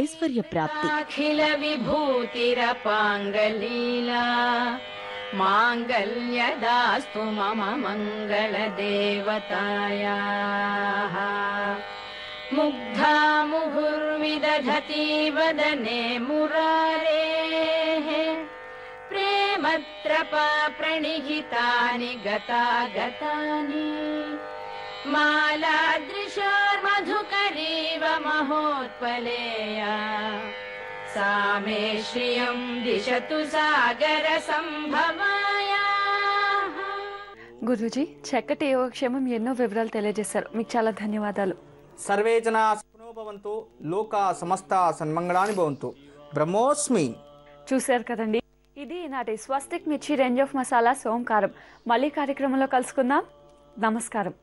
ఐశ్వర్య ప్రాప్తి. అఖిల విభూతిరపాంగలీలా మాంగళ్యదాస్తు మమ మంగళ దేవతాయాః. ముగ్ధా ముహుర్విదధతి వదనే మురారేః. ప్రేమత్రపా ప్రణిహితాని గతాగతాని. మాలాదృశోర్మధుకరీవ మహోత్పలేయా. सा मे श्रियं दिशतु सागर संभवाया. గురూజీ, చక్కటి యోగక్షేమం ఎన్నో వివరాలు తెలియజేశారు. మీకు చాలా ధన్యవాదాలు. సర్వే జనా సుఖినో భవంతు, లోకా సమస్తా సన్మంగళాని భవంతు. బ్రహ్మోస్మి. చూశారు కదండి, ఇది ఈనాటి స్వస్తిక్ మిర్చి రేంజ్ ఆఫ్ మసాలా సోమవారం. మళ్ళీ కార్యక్రమంలో కలుసుకుందాం. నమస్కారం.